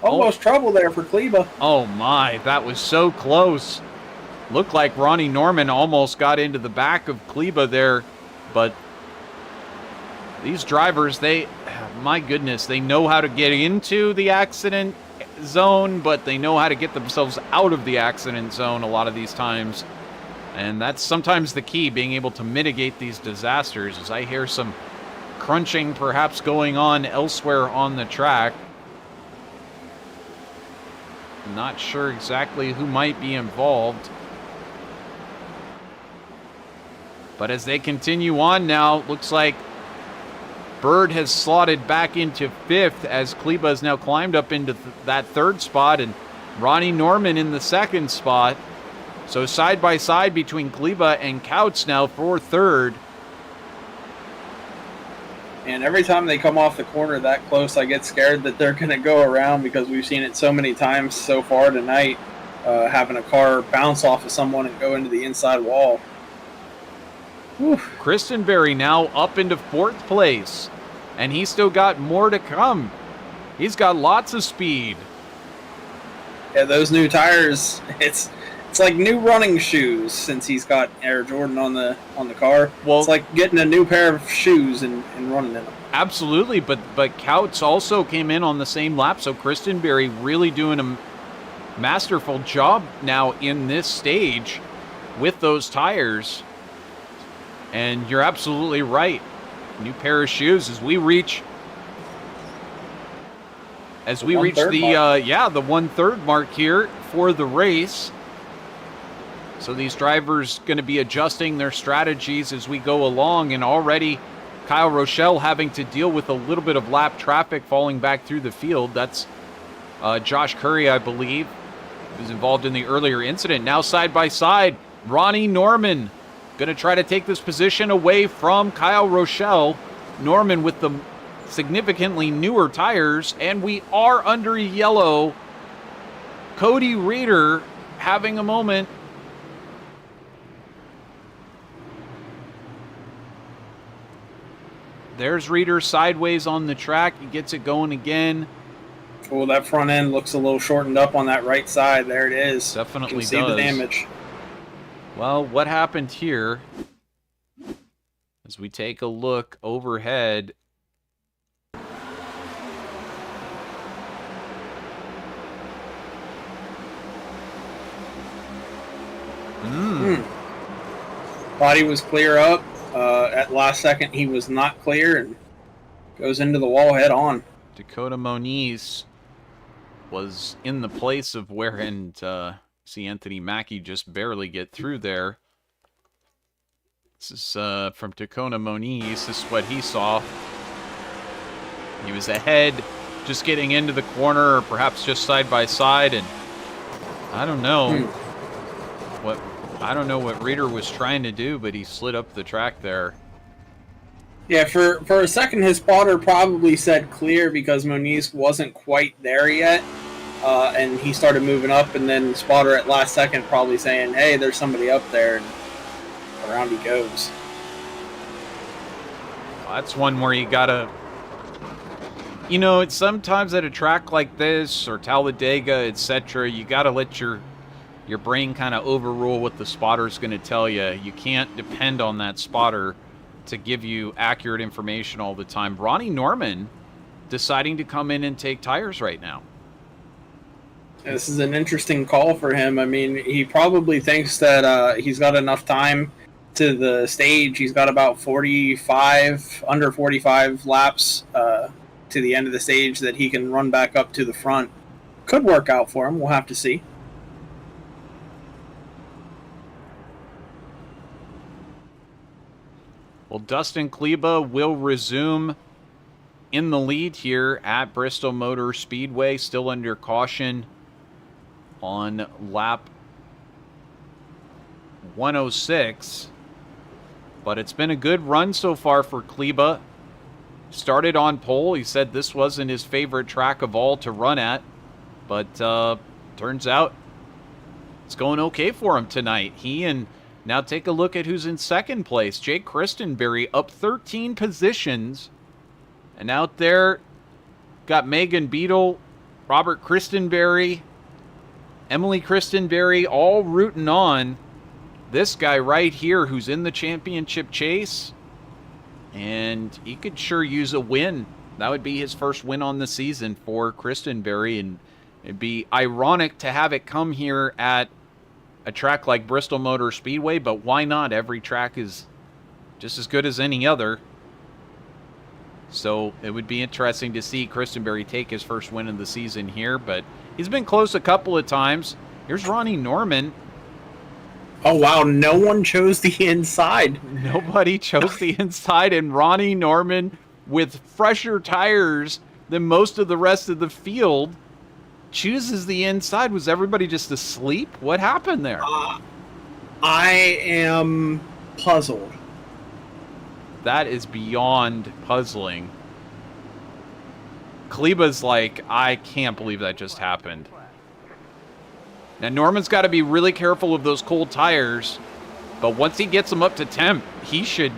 Almost trouble there for Kleba. Oh my, that was so close. Looked like Ronnie Norman almost got into the back of Kleba there, but these drivers, my goodness, they know how to get into the accident zone, but they know how to get themselves out of the accident zone a lot of these times. And that's sometimes the key, being able to mitigate these disasters. As I hear some crunching perhaps going on elsewhere on the track. Not sure exactly who might be involved. But as they continue on now, looks like Bird has slotted back into 5th as Kleba has now climbed up into that 3rd spot, and Ronnie Norman in the 2nd spot. So side by side between Kleba and Couts now for 3rd. And every time they come off the corner that close, I get scared that they're going to go around, because we've seen it so many times so far tonight, having a car bounce off of someone and go into the inside wall. Whew. Christenberry now up into 4th place, and he's still got more to come. He's got lots of speed. Yeah, those new tires, it's like new running shoes since he's got Air Jordan on the car. Well, it's like getting a new pair of shoes and running in them. Absolutely, but Couts also came in on the same lap, so Christenberry really doing a masterful job now in this stage with those tires. And you're absolutely right. New pair of shoes as we reach the the 1/3 mark here for the race. So these drivers going to be adjusting their strategies as we go along, and already Kyle Rochelle having to deal with a little bit of lap traffic falling back through the field. That's Josh Curry, I believe, who's involved in the earlier incident. Now side by side, Ronnie Norman going to try to take this position away from Kyle Rochelle. Norman with the significantly newer tires, and we are under yellow. Cody Reeder having a moment. There's Reeder sideways on the track. He gets it going again. Oh, that front end looks a little shortened up on that right side. There it is. Definitely does. You can see the damage. Well, what happened here, as we take a look overhead, Body was clear up. At last second, he was not clear and goes into the wall head on. Dakota Moniz was in the place of where see Anthony Mackie just barely get through there. This is from Dakota Moniz. This is what he saw. He was ahead, just getting into the corner, or perhaps just side by side, and I don't know what Reeder was trying to do, but he slid up the track there. Yeah, for a second, his spotter probably said clear because Moniz wasn't quite there yet, and he started moving up, and then the spotter at last second probably saying, hey, there's somebody up there, and around he goes. Well, that's one where you gotta... You know, it's sometimes at a track like this, or Talladega, etc., you gotta let your brain kind of overrule what the spotter's going to tell you. You can't depend on that spotter to give you accurate information all the time. Ronnie Norman deciding to come in and take tires right now. This is an interesting call for him. I mean, he probably thinks that he's got enough time to the stage. He's got about under 45 laps to the end of the stage that he can run back up to the front. Could work out for him. We'll have to see. Well, Dustin Kleba will resume in the lead here at Bristol Motor Speedway, still under caution on lap 106. But it's been a good run so far for Kleba. Started on pole. He said this wasn't his favorite track of all to run at, but turns out it's going okay for him tonight. Now take a look at who's in second place. Jake Christenberry up 13 positions. And out there, got Megan Beadle, Robert Christenberry, Emily Christenberry, all rooting on this guy right here who's in the championship chase. And he could sure use a win. That would be his first win on the season for Christenberry. And it'd be ironic to have it come here at a track like Bristol Motor Speedway, but why not? Every track is just as good as any other. So it would be interesting to see Christenberry take his first win of the season here, but he's been close a couple of times. Here's Ronnie Norman. Oh, wow. No one chose the inside. Nobody chose the inside, and Ronnie Norman, with fresher tires than most of the rest of the field, chooses the inside. Was everybody just asleep? What happened there? I am puzzled. That is beyond puzzling. Kleba's like, I can't believe that just happened. Now, Norman's got to be really careful of those cold tires, but once he gets them up to temp, he should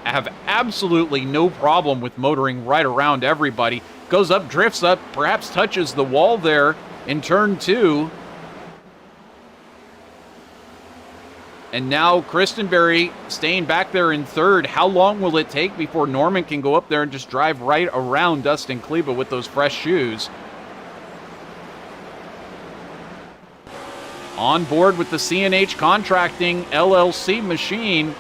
have absolutely no problem with motoring right around everybody. Goes up, drifts up, perhaps touches the wall there in turn 2. And now Christenberry staying back there in third. How long will it take before Norman can go up there and just drive right around Dustin Kleba with those fresh shoes? On board with the C&H Contracting LLC machine.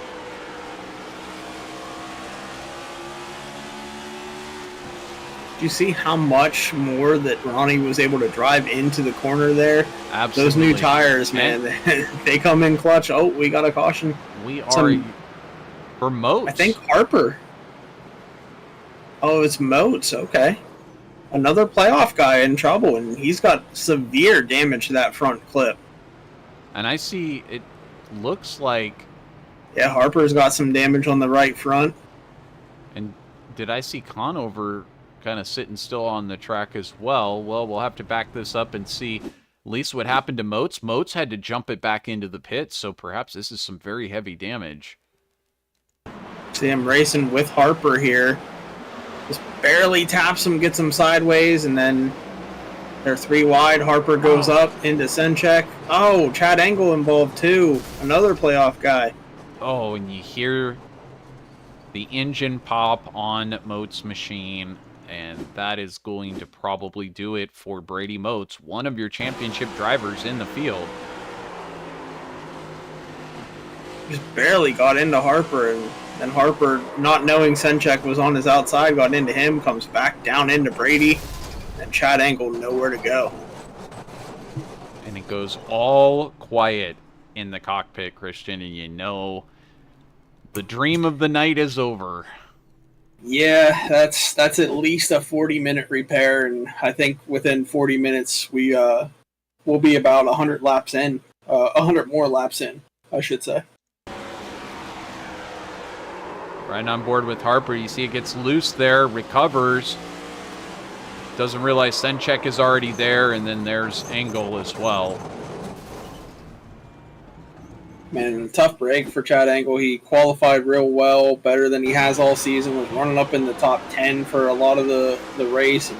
Do you see how much more that Ronnie was able to drive into the corner there? Absolutely. Those new tires, man, they come in clutch. Oh, we got a caution. We are for Moats. I think Harper. Oh, it's Moats. Okay. Another playoff guy in trouble, and he's got severe damage to that front clip. And I see it looks like... Yeah, Harper's got some damage on the right front. And did I see Conover kind of sitting still on the track as well? Well, we'll have to back this up and see at least what happened to Moats. Moats had to jump it back into the pit, so perhaps this is some very heavy damage. See him racing with Harper here. Just barely taps him, gets him sideways, and then they're 3 wide. Harper goes up into Senchek. Oh, Chad Engel involved too. Another playoff guy. Oh, and you hear the engine pop on Moats' machine, and that is going to probably do it for Brady Moats, one of your championship drivers in the field. Just barely got into Harper, and then Harper, not knowing Senchek was on his outside, got into him, comes back down into Brady, and Chad Engel nowhere to go. And it goes all quiet in the cockpit, Christian, and you know the dream of the night is over. Yeah, that's at least a 40-minute repair, and I think within 40 minutes we will be about 100 laps in, 100 more laps in, I should say. Right on board with Harper. You see it gets loose there, recovers. Doesn't realize Senchek is already there, and then there's Engel as well. Man, tough break for Chad Engel. He qualified real well, better than he has all season, was running up in the top 10 for a lot of the race, and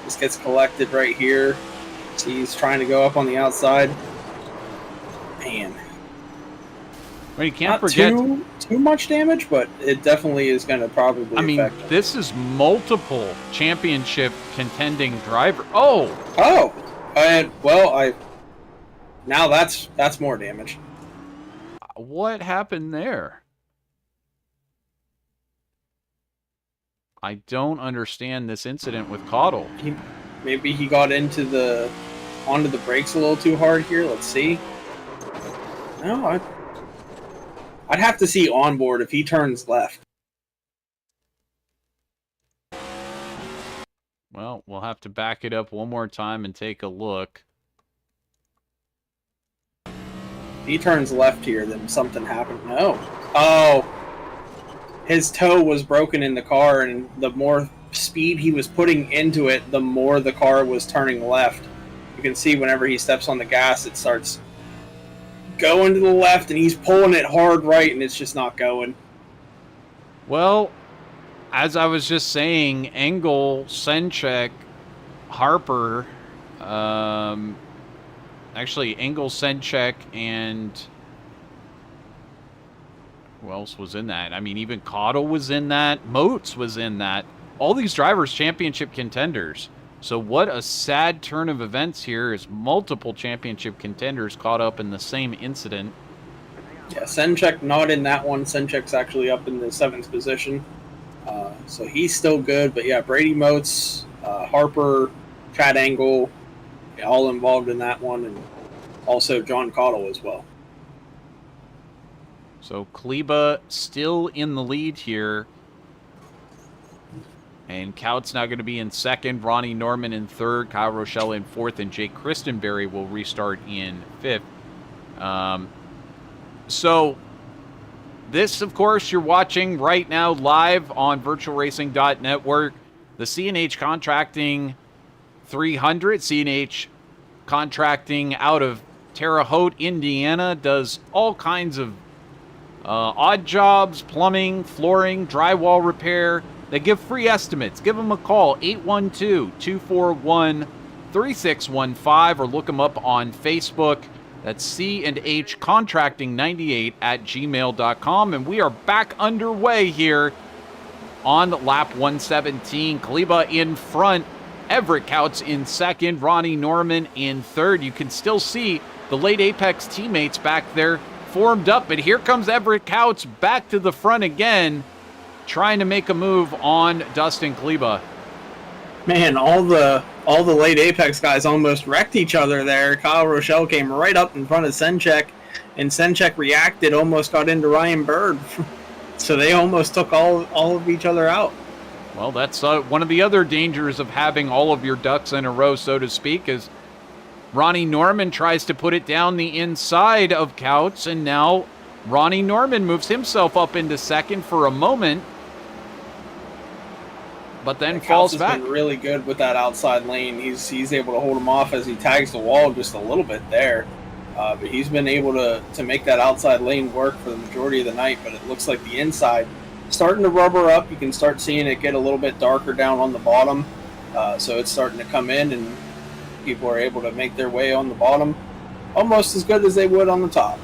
just gets collected right here. So he's trying to go up on the outside. Man. Well, you can't Not forget too much damage, but it definitely is going to probably affect him. This is multiple championship contending driver. Now that's more damage. What happened there? I don't understand this incident with Cottle. Maybe he got onto the brakes a little too hard here. Let's see. No, I'd have to see onboard if he turns left. Well, we'll have to back it up one more time and take a look. If he turns left here, then something happened. No. Oh. His toe was broken in the car, and the more speed he was putting into it, the more the car was turning left. You can see whenever he steps on the gas, it starts going to the left, and he's pulling it hard right, and it's just not going. Well, as I was just saying, Engel, Senchek, Harper, actually Engel, Senchek, and who else was in that? I mean, even Cottle was in that. Moats was in that. All these drivers championship contenders. So what a sad turn of events here is multiple championship contenders caught up in the same incident. Yeah, Senchek not in that one. Senchek's actually up in the 7th position. So he's still good. But yeah, Brady Moats, Harper, Chad Engel, all involved in that one. And also John Cottle as well. So Kleba still in the lead here. And Coutts now going to be in second. Ronnie Norman in third. Kyle Rochelle in fourth. And Jake Christenberry will restart in fifth. So this, of course, you're watching right now live on VirtualRacing.Network. The C&H Contracting 300. C&H Contracting out of Terre Haute, Indiana, does all kinds of odd jobs, plumbing, flooring, drywall repair. They give free estimates. Give them a call, 812-241-3615, or look them up on Facebook. That's C&H Contracting 98 at gmail.com. And we are back underway here on lap 117. Kleba in front. Everett Coutts in second. Ronnie Norman in third. You can still see the late Apex teammates back there formed up. But here comes Everett Coutts back to the front again, trying to make a move on Dustin Kleba. Man, all the late Apex guys almost wrecked each other there. Kyle Rochelle came right up in front of Senchek, and Senchek reacted, almost got into Ryan Bird. So they almost took all of each other out. Well, that's one of the other dangers of having all of your ducks in a row, so to speak, is Ronnie Norman tries to put it down the inside of Coutts, and now Ronnie Norman moves himself up into second for a moment, but then falls back. Been really good with that outside lane. He's able to hold him off as he tags the wall just a little bit there. But he's been able to make that outside lane work for the majority of the night, but it looks like the inside starting to rubber up. You can start seeing it get a little bit darker down on the bottom. So it's starting to come in, and people are able to make their way on the bottom almost as good as they would on the top.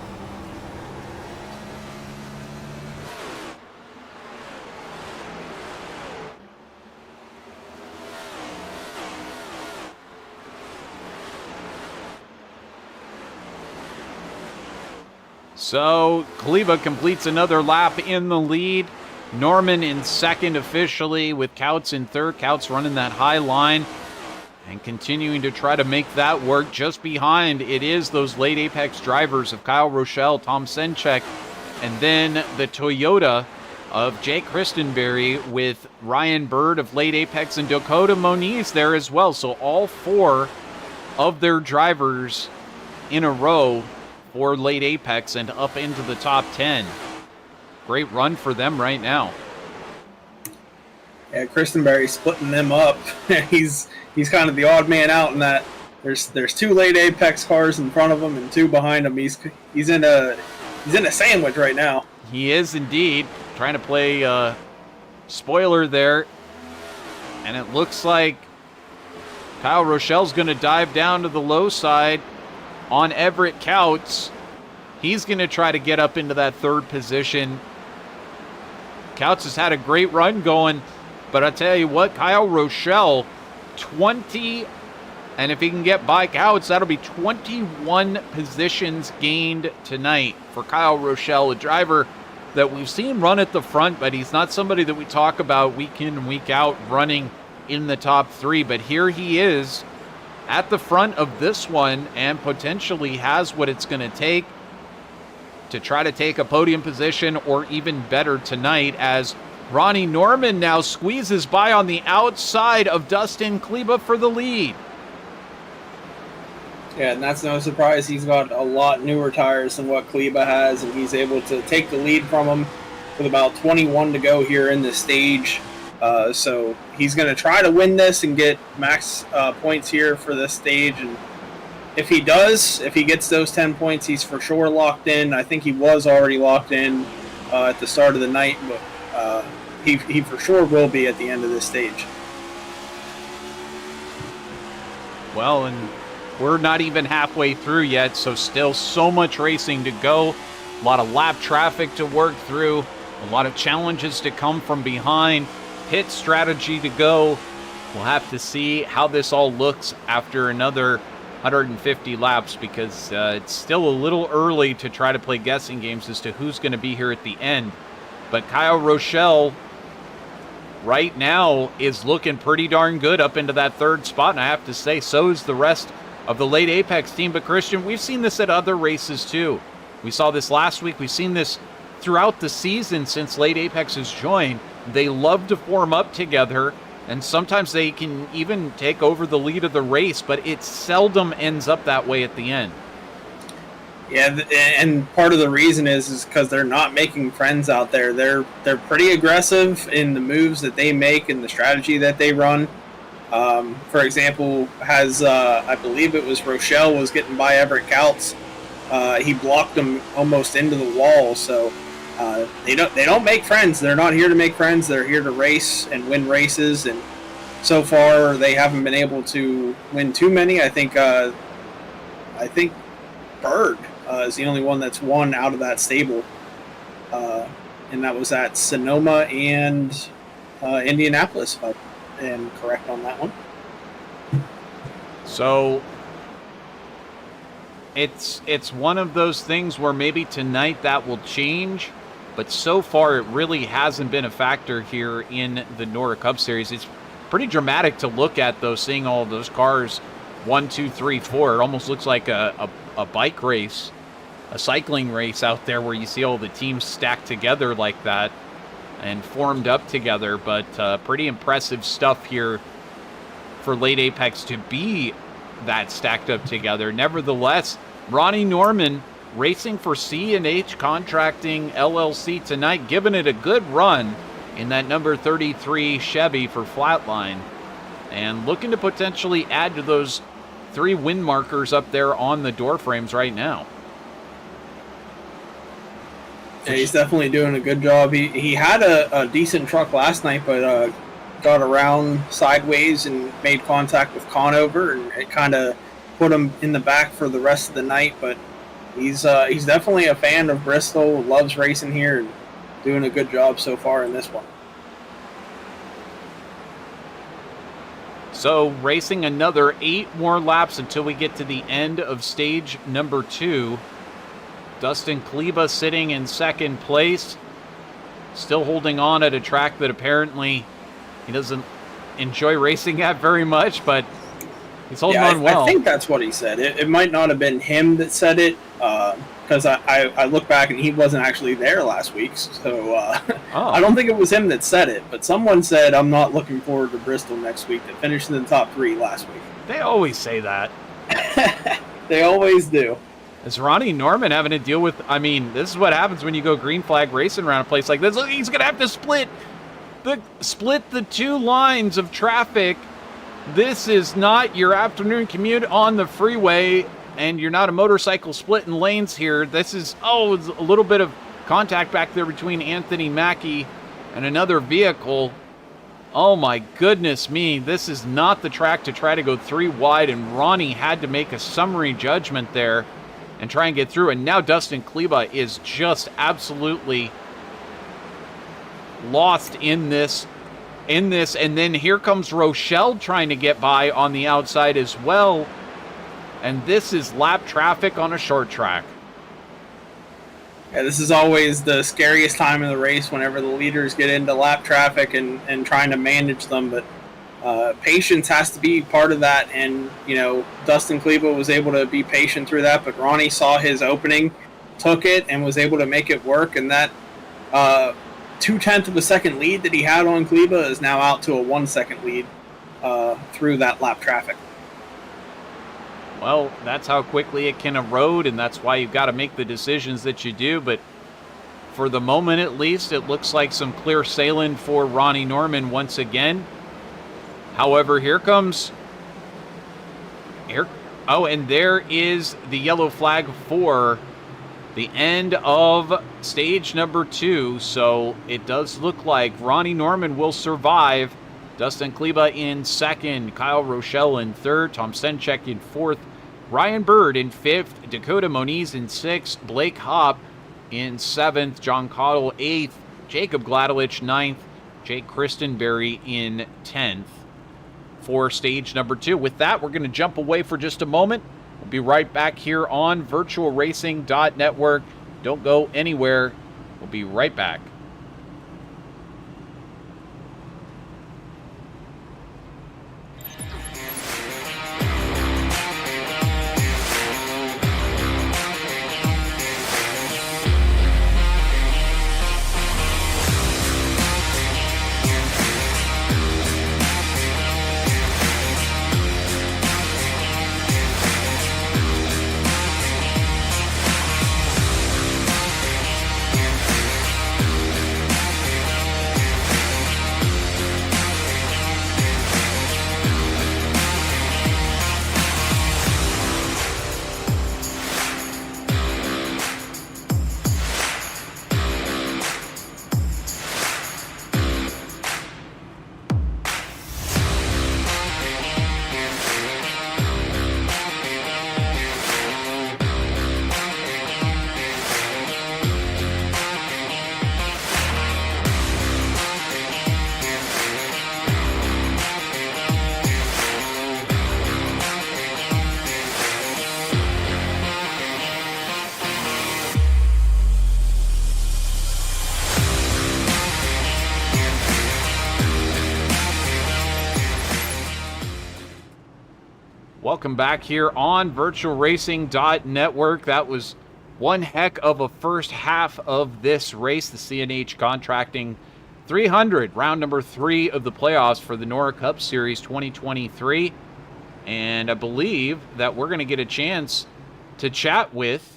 So Kleba completes another lap in the lead. Norman in second officially, with Coutts in third. Coutts running that high line and continuing to try to make that work. Just behind, it is those late Apex drivers of Kyle Rochelle, Tom Senchek, and then the Toyota of Jake Christenberry with Ryan Bird of late Apex and Dakota Moniz there as well. So all four of their drivers in a row for late Apex and up into the top 10. Great run for them right now. Yeah, Christenberry splitting them up. he's kind of the odd man out in that there's two late Apex cars in front of him and two behind him. He's in a sandwich right now. He is indeed trying to play spoiler there, and it looks like Kyle Rochelle's going to dive down to the low side on Everett Coutts. He's going to try to get up into that third position. Coutts has had a great run going, but I tell you what, Kyle Rochelle, 20, and if he can get by Coutts, that'll be 21 positions gained tonight for Kyle Rochelle, a driver that we've seen run at the front, but he's not somebody that we talk about week in and week out running in the top three. But here he is at the front of this one and potentially has what it's going to take to try to take a podium position, or even better tonight, as Ronnie Norman now squeezes by on the outside of Dustin Kleba for the lead. Yeah, and that's no surprise. He's got a lot newer tires than what Kleba has, and he's able to take the lead from him with about 21 to go here in the stage. So he's going to try to win this and get max points here for this stage. And if he does, if he gets those 10 points, he's for sure locked in. I think he was already locked in at the start of the night, but he for sure will be at the end of this stage. Well, and we're not even halfway through yet, so still so much racing to go. A lot of lap traffic to work through. A lot of challenges to come from behind. Pit strategy to go. We'll have to see how this all looks after another 150 laps, because it's still a little early to try to play guessing games as to who's going to be here at the end. But Kyle Rochelle right now is looking pretty darn good up into that third spot, and I have to say, so is the rest of the late Apex team. But Christian, we've seen this at other races too. We saw this last week. We've seen this throughout the season since Late Apex has joined, they love to form up together, and sometimes they can even take over the lead of the race, but it seldom ends up that way at the end. Yeah, and part of the reason is because they're not making friends out there. They're pretty aggressive in the moves that they make and the strategy that they run. For example, I believe it was Rochelle was getting by Everett Coutts. He blocked him almost into the wall. So they don't make friends. They're not here to make friends. They're here to race and win races. And so far, they haven't been able to win too many. I think Bird is the only one that's won out of that stable, and that was at Sonoma and Indianapolis, if I am correct on that one. So it's one of those things where maybe tonight that will change, but so far it really hasn't been a factor here in the NORA Cup Series. It's pretty dramatic to look at, though, seeing all of those cars, 1, 2, 3, 4. It almost looks like a bike race, a cycling race out there where you see all the teams stacked together like that and formed up together. But pretty impressive stuff here for Late Apex to be that stacked up together. Nevertheless, Ronnie Norman racing for C&H Contracting LLC tonight, giving it a good run in that number 33 Chevy for Flatline, and looking to potentially add to those 3 win markers up there on the door frames right now. Yeah, he's definitely doing a good job. He had a decent truck last night, but got around sideways and made contact with Conover, and it kind of put him in the back for the rest of the night. But he's definitely a fan of Bristol, loves racing here, and doing a good job so far in this one. So racing another 8 more laps until we get to the end of stage number 2. Dustin Kleba sitting in second place, still holding on at a track that apparently he doesn't enjoy racing at very much, but he's holding on well. I think that's what he said. It might not have been him that said it, because I look back and he wasn't actually there last week, so I don't think it was him that said it, but someone said, I'm not looking forward to Bristol next week, that finished in the top 3 last week. They always say that. They always do. Is Ronnie Norman having to deal with, I mean, this is what happens when you go green flag racing around a place like this. He's going to have to split the 2 lines of traffic. This is not your afternoon commute on the freeway, and you're not a motorcycle splitting lanes here. This is, a little bit of contact back there between Anthony Mackie and another vehicle. Oh my goodness me, this is not the track to try to go 3 wide, and Ronnie had to make a summary judgment there and try and get through. And now Dustin Kleba is just absolutely lost in this. And then here comes Rochelle trying to get by on the outside as well. And this is lap traffic on a short track. Yeah, this is always the scariest time in the race, whenever the leaders get into lap traffic and trying to manage them. But patience has to be part of that, and Dustin Kleba was able to be patient through that, but Ronnie saw his opening, took it, and was able to make it work, and that 0.2 of a second lead that he had on Kleba is now out to a 1 second lead through that lap traffic. Well, that's how quickly it can erode, and that's why you've got to make the decisions that you do. But for the moment, at least, it looks like some clear sailing for Ronnie Norman once again. However, and there is the yellow flag for the end of stage number 2. So it does look like Ronnie Norman will survive. Dustin Kleba in second, Kyle Rochelle in third, Tom Stenchek in fourth, Ryan Bird in fifth, Dakota Moniz in sixth, Blake Hopp in seventh, John Cottle eighth, Jacob Gladelich ninth, Jake Christenberry in 10th for stage number 2. With that, we're going to jump away for just a moment. We'll be right back here on VirtualRacing.Network. Don't go anywhere. We'll be right back. Welcome back here on VirtualRacing.Network. That was one heck of a first half of this race, the C&H Contracting 300, round number 3 of the playoffs for the NORA Cup Series 2023. And I believe that we're going to get a chance to chat with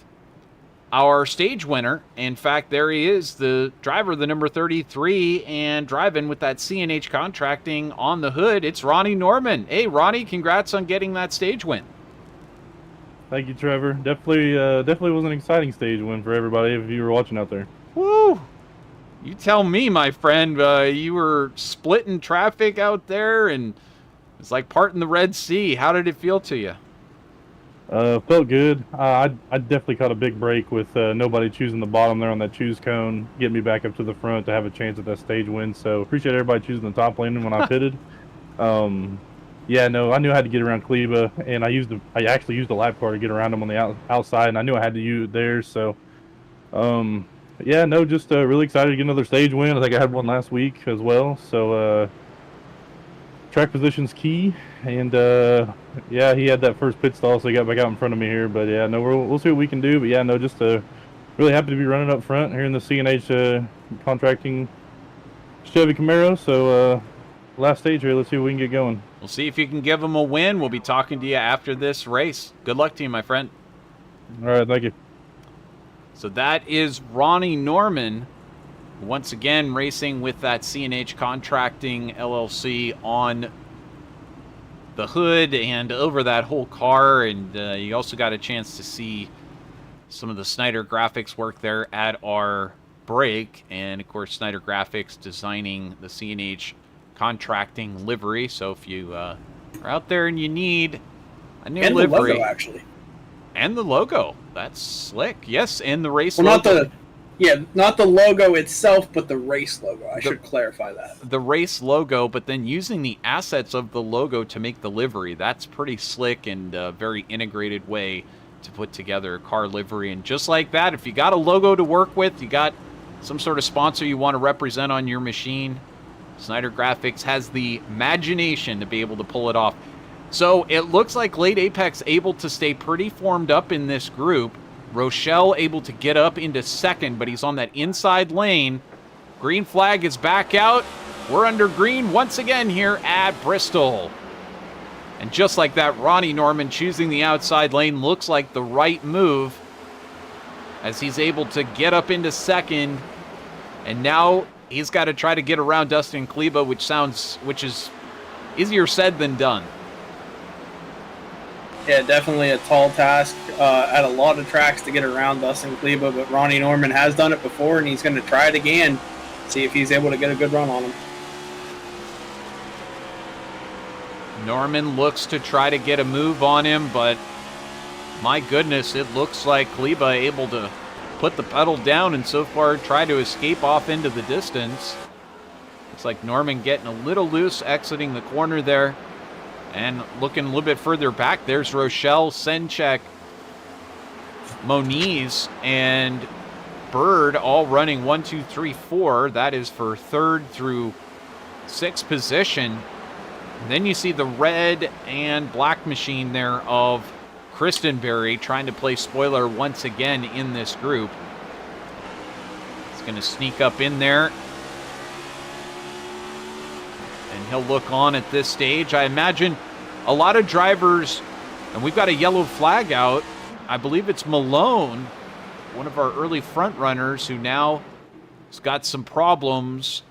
our stage winner. In fact, there he is, the driver, the number 33, and driving with that C&H Contracting on the hood. It's Ronnie Norman. Hey, Ronnie, congrats on getting that stage win. Thank you, Trevor. Definitely was an exciting stage win for everybody if you were watching out there. Woo! You tell me, my friend. You were splitting traffic out there, and it's like parting the Red Sea. How did it feel to you? Felt good. I definitely caught a big break with nobody choosing the bottom there on that choose cone, getting me back up to the front to have a chance at that stage win. So appreciate everybody choosing the top lane when I pitted. Yeah, no, I knew I had to get around Kleba, and I actually used the lap car to get around him on the outside, and I knew I had to use it there. So, yeah, no, just really excited to get another stage win. I think I had one last week as well. So, track position's key, and yeah, he had that first pit stall, so he got back out in front of me here. But yeah, no, we'll see what we can do. But yeah, no, just really happy to be running up front here in the C&H Contracting Chevy Camaro. So last stage here, let's see what we can get going. We'll see if you can give him a win. We'll be talking to you after this race. Good luck to you, my friend. All right, thank you. So that is Ronnie Norman, once again racing with that C&H Contracting LLC on the hood and over that whole car. And you also got a chance to see some of the Snyder Graphics work there at our break. And, of course, Snyder Graphics designing the C&H Contracting livery. So if you are out there and you need a new livery. The logo, actually. And the logo. That's slick. Yes, and the race logo. Not the logo itself, but the race logo. I should clarify that. The race logo, but then using the assets of the logo to make the livery. That's pretty slick and a very integrated way to put together a car livery. And just like that, if you got a logo to work with, you got some sort of sponsor you want to represent on your machine, Snyder Graphics has the imagination to be able to pull it off. So it looks like Late Apex able to stay pretty formed up in this group. Rochelle able to get up into second, but he's on that inside lane. Green flag is back out. We're under green once again here at Bristol. And just like that, Ronnie Norman choosing the outside lane looks like the right move as he's able to get up into second. And now he's got to try to get around Dustin Kleba, which is easier said than done. Yeah, definitely a tall task at a lot of tracks to get around Dustin Kleba, but Ronnie Norman has done it before, and he's going to try it again, see if he's able to get a good run on him. Norman looks to try to get a move on him, but my goodness, it looks like Kleba able to put the pedal down and so far try to escape off into the distance. Looks like Norman getting a little loose, exiting the corner there. And looking a little bit further back, there's Rochelle, Senchek, Moniz, and Bird all running 1, 2, 3, 4. That is for 3rd through 6th position. And then you see the red and black machine there of Christenberry trying to play spoiler once again in this group. He's going to sneak up in there. And he'll look on at this stage. I imagine a lot of drivers, and we've got a yellow flag out. I believe it's Malone, one of our early front runners who now has got some problems.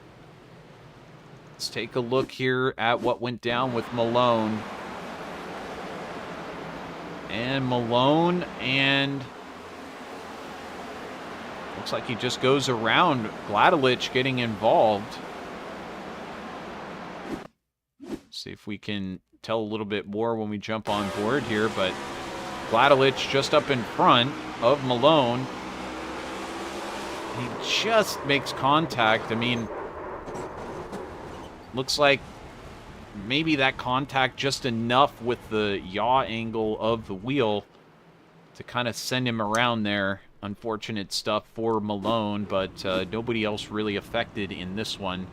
Let's take a look here at what went down with Malone. And Malone, and looks like he just goes around. Gladelich getting involved. See if we can tell a little bit more when we jump on board here, but Gladelich just up in front of Malone. He just makes contact. I mean, looks like maybe that contact just enough with the yaw angle of the wheel to kind of send him around there. Unfortunate stuff for Malone, but nobody else really affected in this one.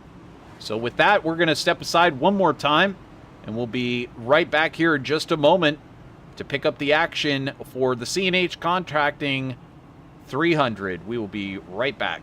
So with that, we're going to step aside one more time, and we'll be right back here in just a moment to pick up the action for the C&H Contracting 300. We will be right back.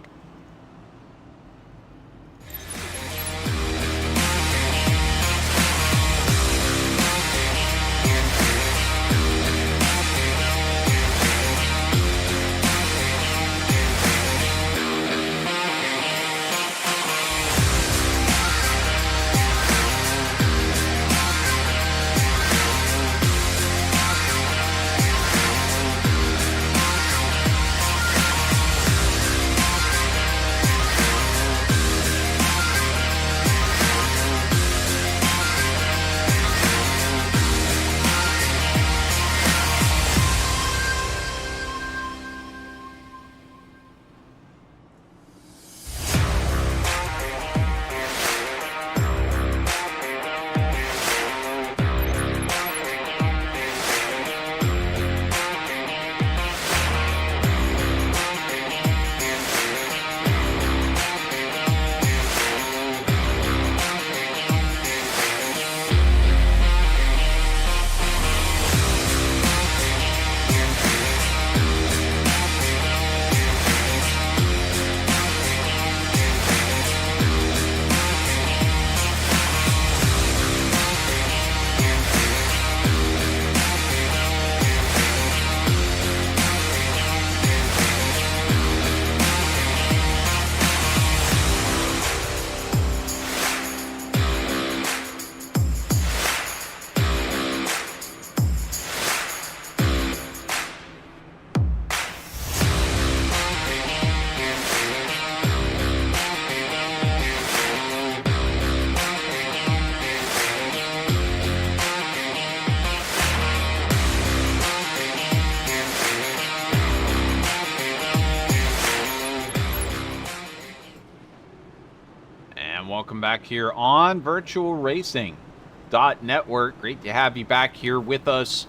Welcome back here on VirtualRacing.Network. Great to have you back here with us.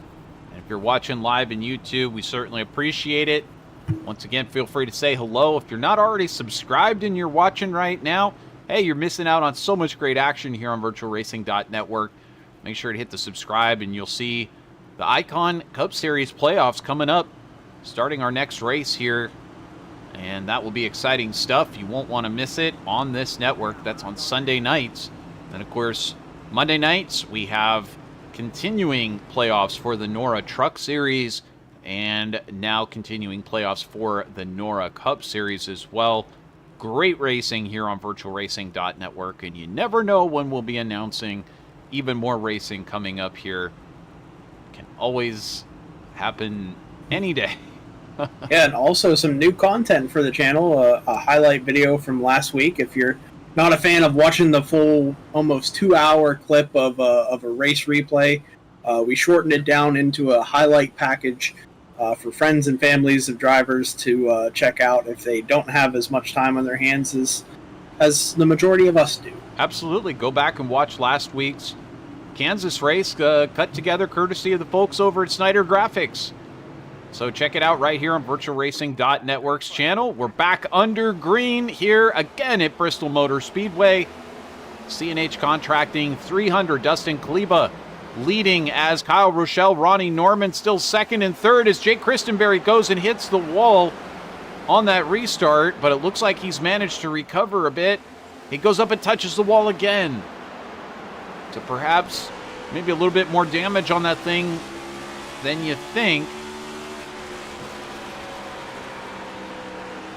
And if you're watching live in YouTube, we certainly appreciate it. Once again, feel free to say hello. If you're not already subscribed and you're watching right now, hey, you're missing out on so much great action here on VirtualRacing.Network. Make sure to hit the subscribe and you'll see the Icon Cup Series playoffs coming up, starting our next race here. And that will be exciting stuff. You won't want to miss it on this network. That's on Sunday nights. And of course, Monday nights, we have continuing playoffs for the NORA Truck Series and now continuing playoffs for the NORA Cup Series as well. Great racing here on VirtualRacing.Network. And you never know when we'll be announcing even more racing coming up here. Can always happen any day. Yeah, and also some new content for the channel, a highlight video from last week. If you're not a fan of watching the full, almost 2-hour clip of a race replay, we shortened it down into a highlight package for friends and families of drivers to check out if they don't have as much time on their hands as the majority of us do. Absolutely. Go back and watch last week's Kansas race cut together courtesy of the folks over at Snyder Graphics. So check it out right here on VirtualRacing.Network's channel. We're back under green here again at Bristol Motor Speedway. C&H Contracting 300, Dustin Kleba leading as Kyle Rochelle, Ronnie Norman still second and third as Jake Christenberry goes and hits the wall on that restart, but it looks like he's managed to recover a bit. He goes up and touches the wall again. So perhaps maybe a little bit more damage on that thing than you think.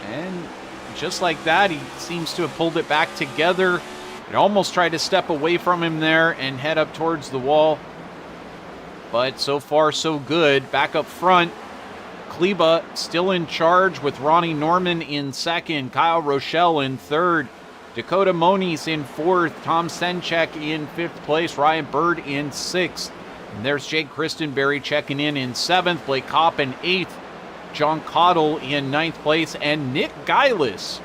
And just like that, he seems to have pulled it back together. It almost tried to step away from him there and head up towards the wall. But so far, so good. Back up front, Kleba still in charge with Ronnie Norman in second, Kyle Rochelle in third, Dakota Moniz in fourth, Tom Senchek in fifth place, Ryan Bird in sixth. And there's Jake Christenberry checking in seventh, Blake Kopp in eighth, John Cottle in ninth place, and Nick Geilis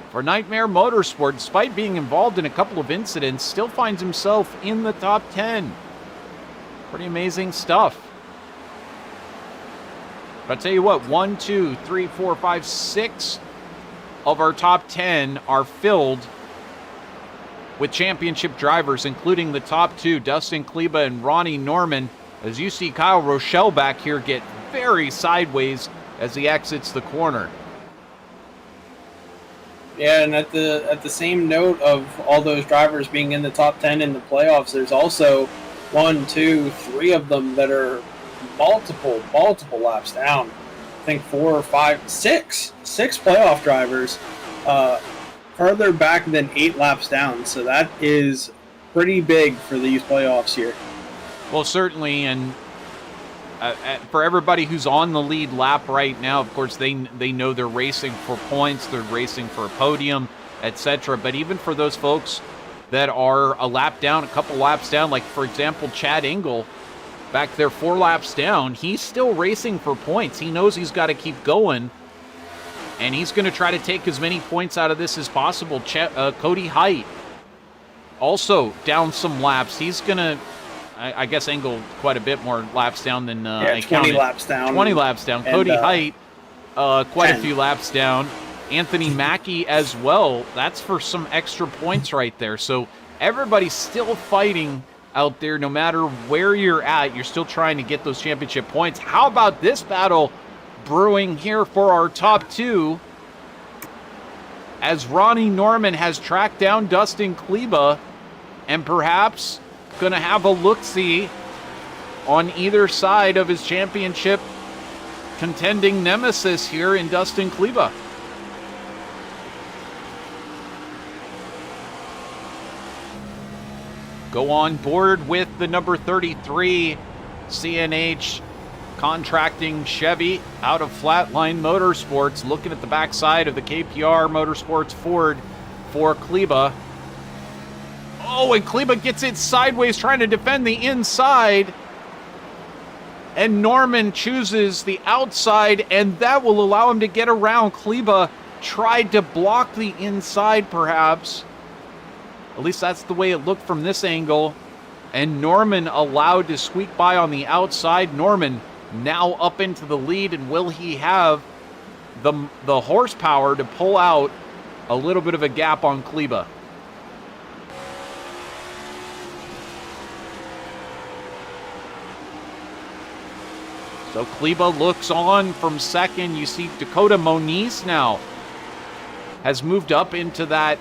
for Nightmare Motorsport, despite being involved in a couple of incidents, still finds himself in the top 10. Pretty amazing stuff. But I'll tell you what, 1, 2, 3, 4, 5, 6 of our top 10 are filled with championship drivers, including the top two, Dustin Kleba and Ronnie Norman, as you see Kyle Rochelle back here get very sideways as he exits the corner. Yeah, and at the same note of all those drivers being in the top 10 in the playoffs, there's also 1, 2, 3 of them that are multiple laps down. I think 4 or 5, 6 playoff drivers further back than 8 laps down. So that is pretty big for these playoffs here. Well, certainly, and for everybody who's on the lead lap right now, of course, they know they're racing for points, they're racing for a podium, etc. But even for those folks that are a lap down, a couple laps down, like, for example, Chad Engel, back there 4 laps down, he's still racing for points. He knows he's got to keep going, and he's going to try to take as many points out of this as possible. Cody Height also down some laps. He's going to, I guess, Engel quite a bit more laps down than I 20 counted. laps down. 20 laps down. And, Cody Height, quite 10. a few laps down. Anthony Mackie as well. That's for some extra points right there. So everybody's still fighting out there. No matter where you're at, you're still trying to get those championship points. How about this battle brewing here for our top 2? As Ronnie Norman has tracked down Dustin Kleba, and perhaps going to have a look-see on either side of his championship contending nemesis here in Dustin Kleba. Go on board with the number 33 C&H Contracting Chevy out of Flatline Motorsports, looking at the backside of the KPR Motorsports Ford for Kleba. Oh, and Kleba gets it sideways, trying to defend the inside. And Norman chooses the outside, and that will allow him to get around. Kleba tried to block the inside, perhaps. At least that's the way it looked from this angle. And Norman allowed to squeak by on the outside. Norman now up into the lead, and will he have the horsepower to pull out a little bit of a gap on Kleba? So Kleba looks on from second. You see Dakota Moniz now has moved up into that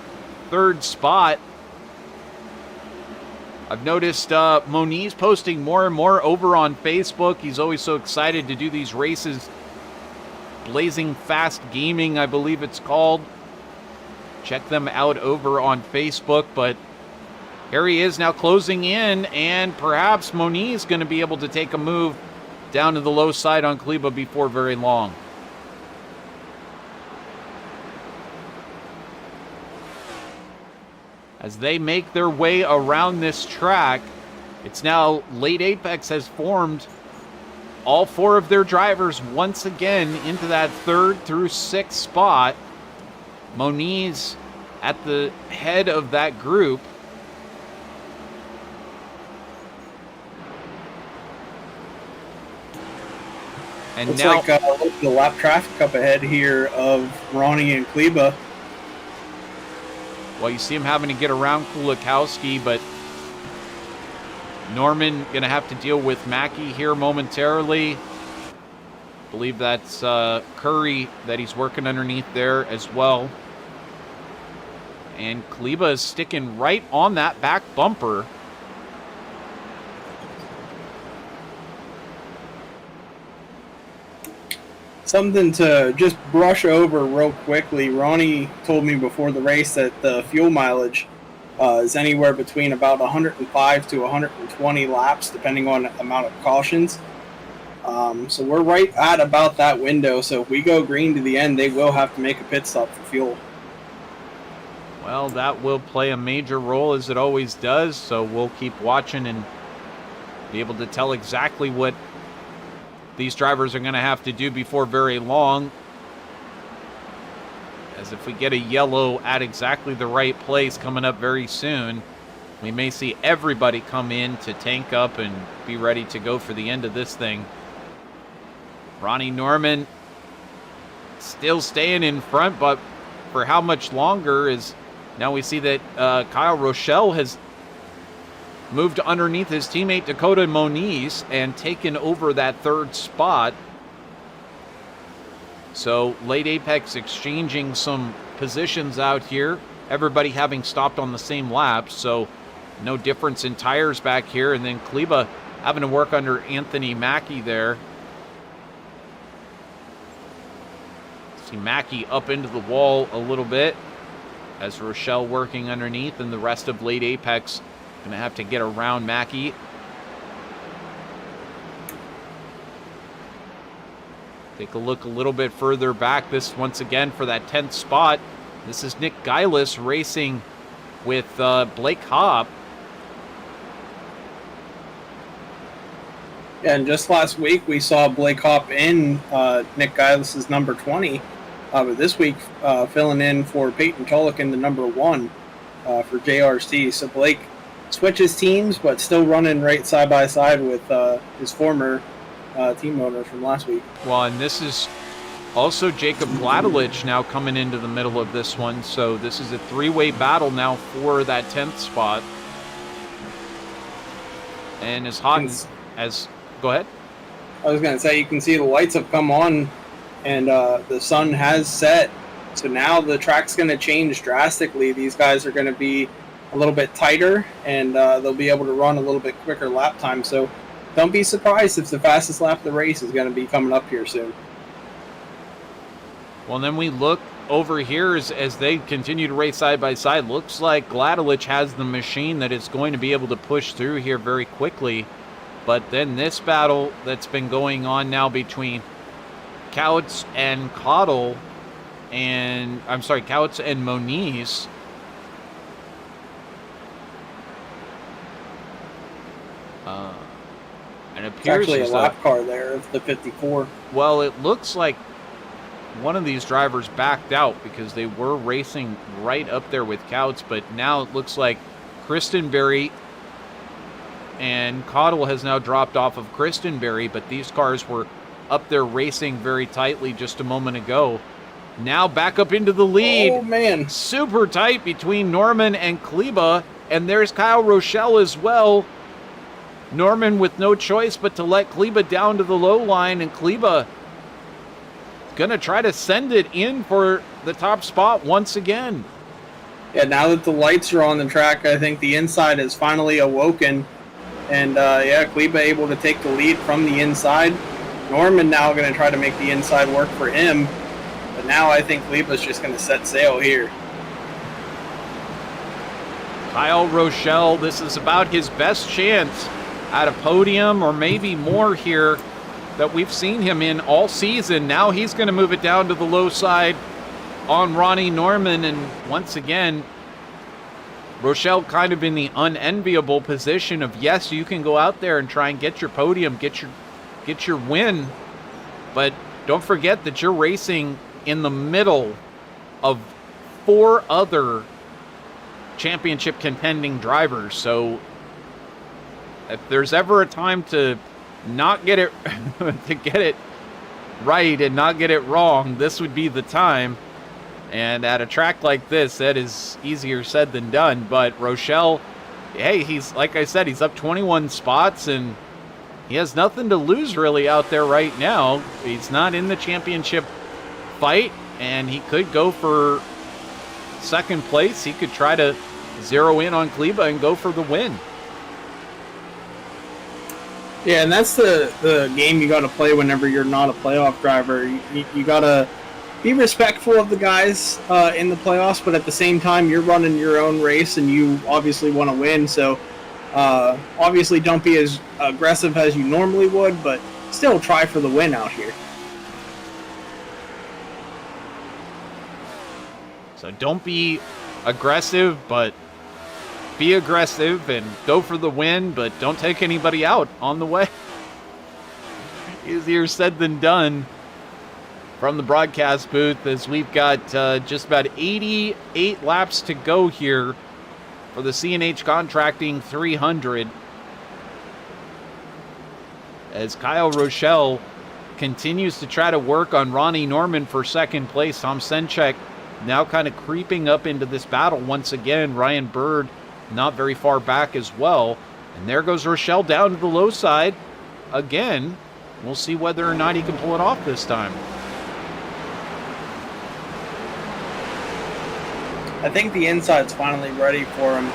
3rd spot. I've noticed Moniz posting more and more over on Facebook. He's always so excited to do these races. Blazing Fast Gaming, I believe it's called. Check them out over on Facebook. But here he is now closing in, and perhaps Moniz going to be able to take a move down to the low side on Kleba before very long. As they make their way around this track, it's now Late Apex has formed all 4 of their drivers once again into that 3rd through 6th spot. Moniz at the head of that group. And Looks now, like the lap traffic up ahead here of Ronnie and Kleba. well, you see him having to get around Kulikowski, but Norman going to have to deal with Mackey here momentarily. I believe that's Curry that he's working underneath there as well. And Kleba is sticking right on that back bumper. Something to just brush over real quickly. Ronnie told me before the race that the fuel mileage is anywhere between about 105 to 120 laps, depending on the amount of cautions. So we're right at about that window. So if we go green to the end, they will have to make a pit stop for fuel. Well, that will play a major role, as it always does. So we'll keep watching and be able to tell exactly what these drivers are going to have to do before very long. As if we get a yellow at exactly the right place coming up very soon, we may see everybody come in to tank up and be ready to go for the end of this thing. Ronnie Norman still staying in front, but for how much longer? Is now we see that Kyle Rochelle has moved underneath his teammate Dakota Moniz and taken over that third spot. So late Apex exchanging some positions out here. Everybody having stopped on the same lap, so no difference in tires back here. And then Kleba having to work under Anthony Mackie there. See Mackie up into the wall a little bit as Rochelle working underneath, and the rest of late Apex going to have to get around Mackie. Take a look a little bit further back. This once again for that 10th spot. This is Nick Geilis racing with Blake Hobb. Yeah, and just last week we saw Blake Hobb in Nick Geilis' number 20. But this week filling in for Peyton Tulloch in the number 1 for JRC. So Blake switches teams, but still running right side by side with his former team owner from last week. Well, and this is also Jacob Gladelich now coming into the middle of this one. So this is a three-way battle now for that 10th spot. And as hot as... Go ahead. I was going to say, you can see the lights have come on and the sun has set. So now the track's going to change drastically. These guys are going to be a little bit tighter, and they'll be able to run a little bit quicker lap time. So don't be surprised if the fastest lap of the race is going to be coming up here soon. Well, then we look over here as they continue to race side by side. Looks like Gladelich has the machine that is going to be able to push through here very quickly. But then this battle that's been going on now between Couts and Cottle, and I'm sorry, Couts and Moniz. And it It's appears actually a as though, lap car there of the 54. well, it looks like one of these drivers backed out because they were racing right up there with Couts, but now it looks like Christenberry and Cottle has now dropped off of Christenberry, but these cars were up there racing very tightly just a moment ago. Now back up into the lead. Oh, man. Super tight between Norman and Kleba, and there's Kyle Rochelle as well. Norman with no choice but to let Kleba down to the low line, and Kleba gonna try to send it in for the top spot once again. Yeah, now that the lights are on the track, I think the inside has finally awoken. And, Kleba able to take the lead from the inside. Norman now going to try to make the inside work for him. But now I think Kleba's just going to set sail here. Kyle Rochelle, this is about his best chance at a podium or maybe more here that we've seen him in all season. Now he's going to move it down to the low side on Ronnie Norman. And once again, Rochelle kind of in the unenviable position of, yes, you can go out there and try and get your podium, get your win, but don't forget that you're racing in the middle of 4 other championship contending drivers. So if there's ever a time to not get it to get it right and not get it wrong, this would be the time. And at a track like this, that is easier said than done. But Rochelle, hey, he's, like I said, he's up 21 spots, and he has nothing to lose really out there right now. He's not in the championship fight, and he could go for second place. He could try to zero in on Kleba and go for the win. Yeah, and that's the game you got to play whenever you're not a playoff driver. You got to be respectful of the guys in the playoffs, but at the same time, you're running your own race, and you obviously want to win. So obviously don't be as aggressive as you normally would, but still try for the win out here. So don't be aggressive, but be aggressive and go for the win, but don't take anybody out on the way. Easier said than done from the broadcast booth, as we've got just about 88 laps to go here for the C&H Contracting 300. As Kyle Rochelle continues to try to work on Ronnie Norman for second place. Tom Senchek now kind of creeping up into this battle once again. Ryan Bird not very far back as well. And there goes Rochelle down to the low side. Again, we'll see whether or not he can pull it off this time. I think the inside's finally ready for him.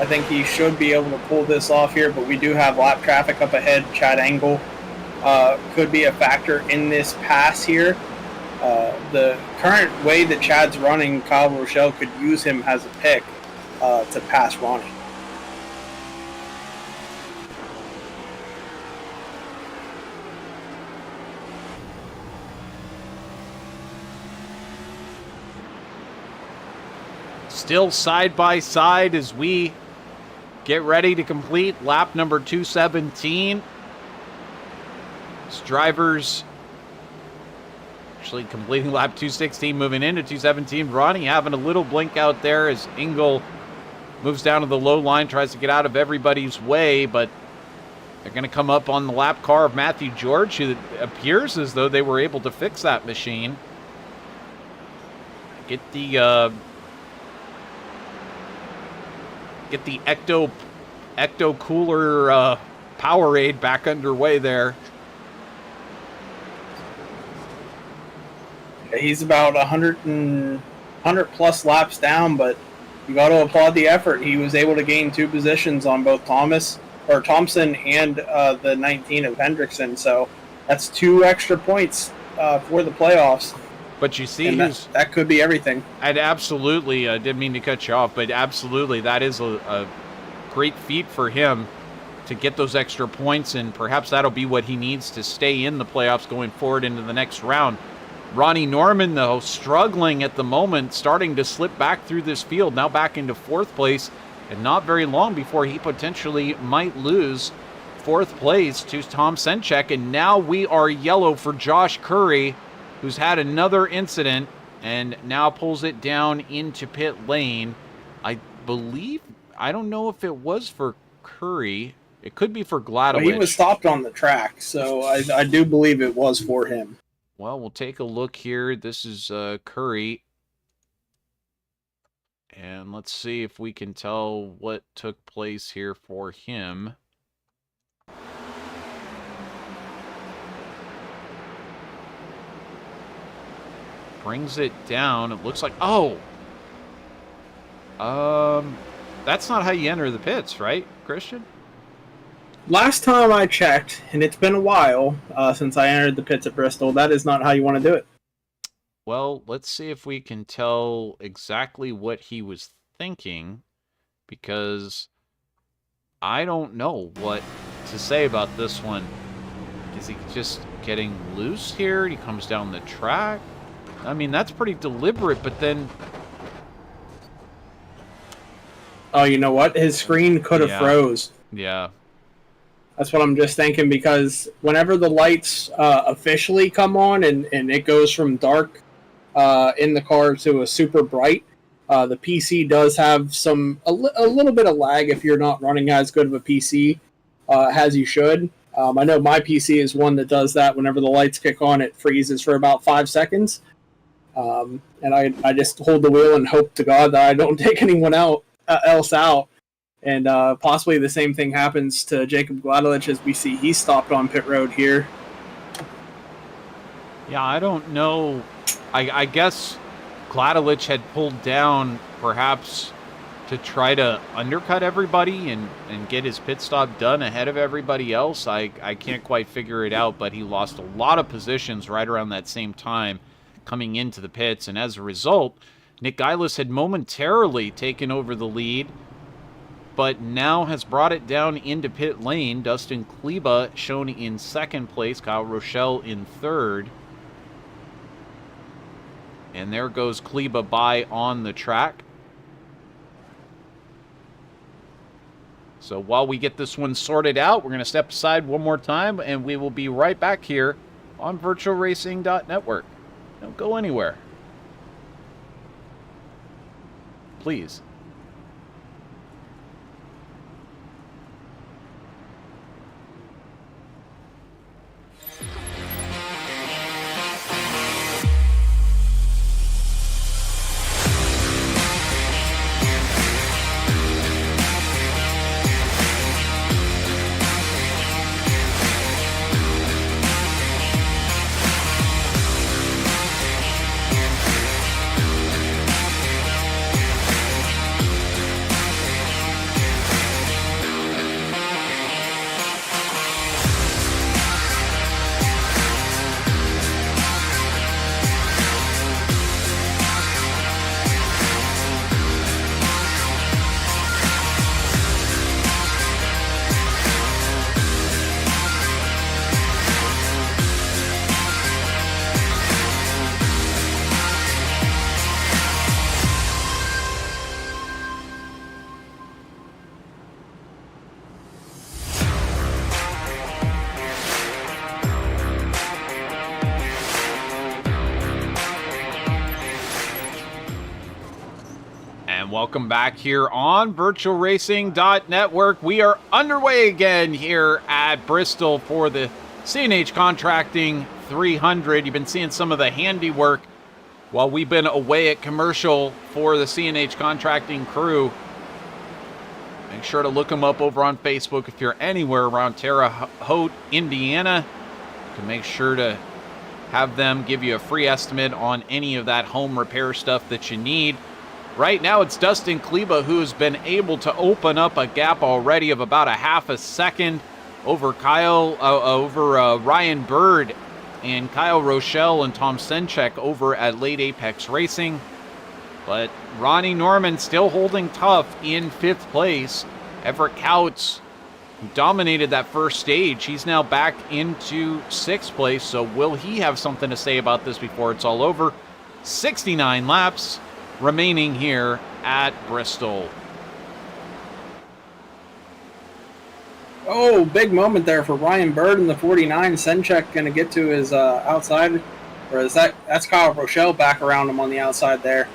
I think he should be able to pull this off here, but we do have lap traffic up ahead. Chad Engel could be a factor in this pass here. The current way that Chad's running, Kyle Rochelle could use him as a pick to pass Ronnie. Still side by side as we get ready to complete lap number 217. These drivers actually completing lap 216, moving into 217. Ronnie having a little blink out there as Engel moves down to the low line, tries to get out of everybody's way, but they're going to come up on the lap car of Matthew George, who appears as though they were able to fix that machine. Get the Ecto Cooler Powerade back underway there. He's about 100 plus laps down, but you got to applaud the effort. He was able to gain 2 positions on both Thompson and the 19 of Hendrickson. So that's 2 extra points for the playoffs. But you see, that could be everything. I'd absolutely didn't mean to cut you off, but absolutely that is a great feat for him to get those extra points, and perhaps that'll be what he needs to stay in the playoffs going forward into the next round. Ronnie Norman, though, struggling at the moment, starting to slip back through this field, now back into 4th place, and not very long before he potentially might lose 4th place to Tom Senchek, and now we are yellow for Josh Curry, who's had another incident and now pulls it down into pit lane. I believe, I don't know if it was for Curry. It could be for Gladowicz. Well, he was stopped on the track, so I do believe it was for him. Well, we'll take a look here. This is Curry. And let's see if we can tell what took place here for him. Brings it down. It looks like, that's not how you enter the pits, right, Christian? Last time I checked, and it's been a while since I entered the pits at Bristol, that is not how you want to do it. Well, let's see if we can tell exactly what he was thinking, because I don't know what to say about this one. Is he just getting loose here? He comes down the track. I mean, that's pretty deliberate, but then... Oh, you know what? His screen could have froze. Yeah. That's what I'm just thinking, because whenever the lights officially come on and it goes from dark in the car to a super bright, the PC does have a little bit of lag if you're not running as good of a PC as you should. I know my PC is one that does that. Whenever the lights kick on, it freezes for about 5 seconds. And I just hold the wheel and hope to God that I don't take anyone else out. And possibly the same thing happens to Jacob Gladowicz, as we see he's stopped on pit road here. Yeah, I don't know. I guess Gladowicz had pulled down perhaps to try to undercut everybody and get his pit stop done ahead of everybody else. I can't quite figure it out, but he lost a lot of positions right around that same time coming into the pits, and as a result, Nick Geilis had momentarily taken over the lead, but now has brought it down into pit lane. Dustin Kleba shown in 2nd place, Kyle Rochelle in 3rd. And there goes Kleba by on the track. So while we get this one sorted out, we're going to step aside one more time, and we will be right back here on VirtualRacing.Network. Don't go anywhere. Please. Welcome back here on VirtualRacing.Network. We are underway again here at Bristol for the C&H Contracting 300. You've been seeing some of the handiwork while we've been away at commercial for the C&H Contracting crew. Make sure to look them up over on Facebook if you're anywhere around Terre Haute, Indiana. You can make sure to have them give you a free estimate on any of that home repair stuff that you need. Right now, it's Dustin Kleba who's been able to open up a gap already of about a half a second over Ryan Bird and Kyle Rochelle and Tom Senchek over at Late Apex Racing. But Ronnie Norman still holding tough in 5th place. Everett Couts, who dominated that first stage, he's now back into 6th place. So will he have something to say about this before it's all over? 69 laps remaining here at Bristol. Oh, big moment there for Ryan Bird in the 49. Senchek going to get to his outside, or is that's Kyle Rochelle back around him on the outside there?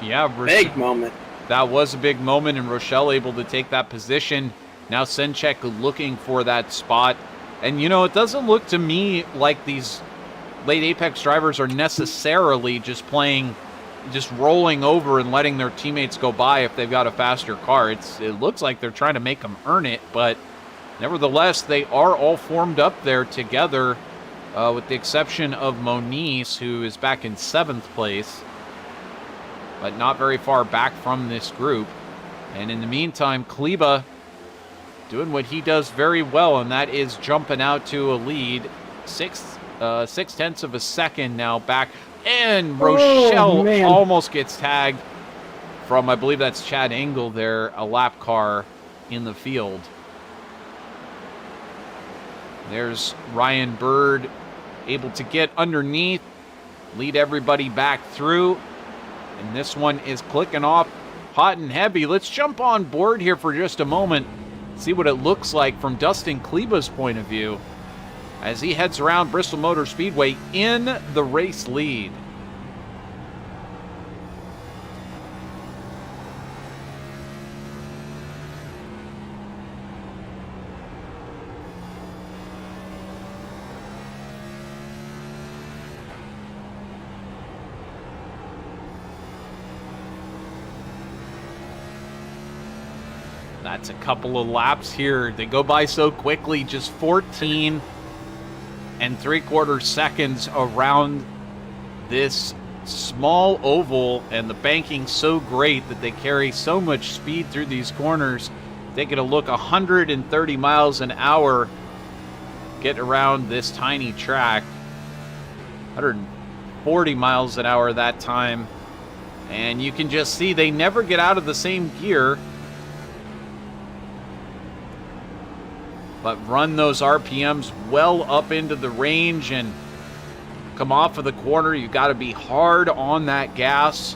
Yeah, big moment. That was a big moment, and Rochelle able to take that position. Now Senchek looking for that spot. And, you know, it doesn't look to me like these late Apex drivers are necessarily just rolling over and letting their teammates go by if they've got a faster car. It looks like they're trying to make them earn it, but nevertheless, they are all formed up there together, with the exception of Moniz, who is back in 7th place, but not very far back from this group. And in the meantime, Kleba doing what he does very well, and that is jumping out to a lead. 6/10 of a second now back. And Rochelle almost gets tagged from, I believe that's Chad Engel there, a lap car in the field. There's Ryan Bird able to get underneath, lead everybody back through. And this one is clicking off hot and heavy. Let's jump on board here for just a moment, see what it looks like from Dustin Kleba's point of view as he heads around Bristol Motor Speedway in the race lead. That's a couple of laps here. They go by so quickly, just 14 3/4 seconds around this small oval, and the banking's so great that they carry so much speed through these corners. Taking a look, 130 miles an hour get around this tiny track. 140 miles an hour that time. And you can just see they never get out of the same gear, but run those RPMs well up into the range and come off of the corner. You've got to be hard on that gas.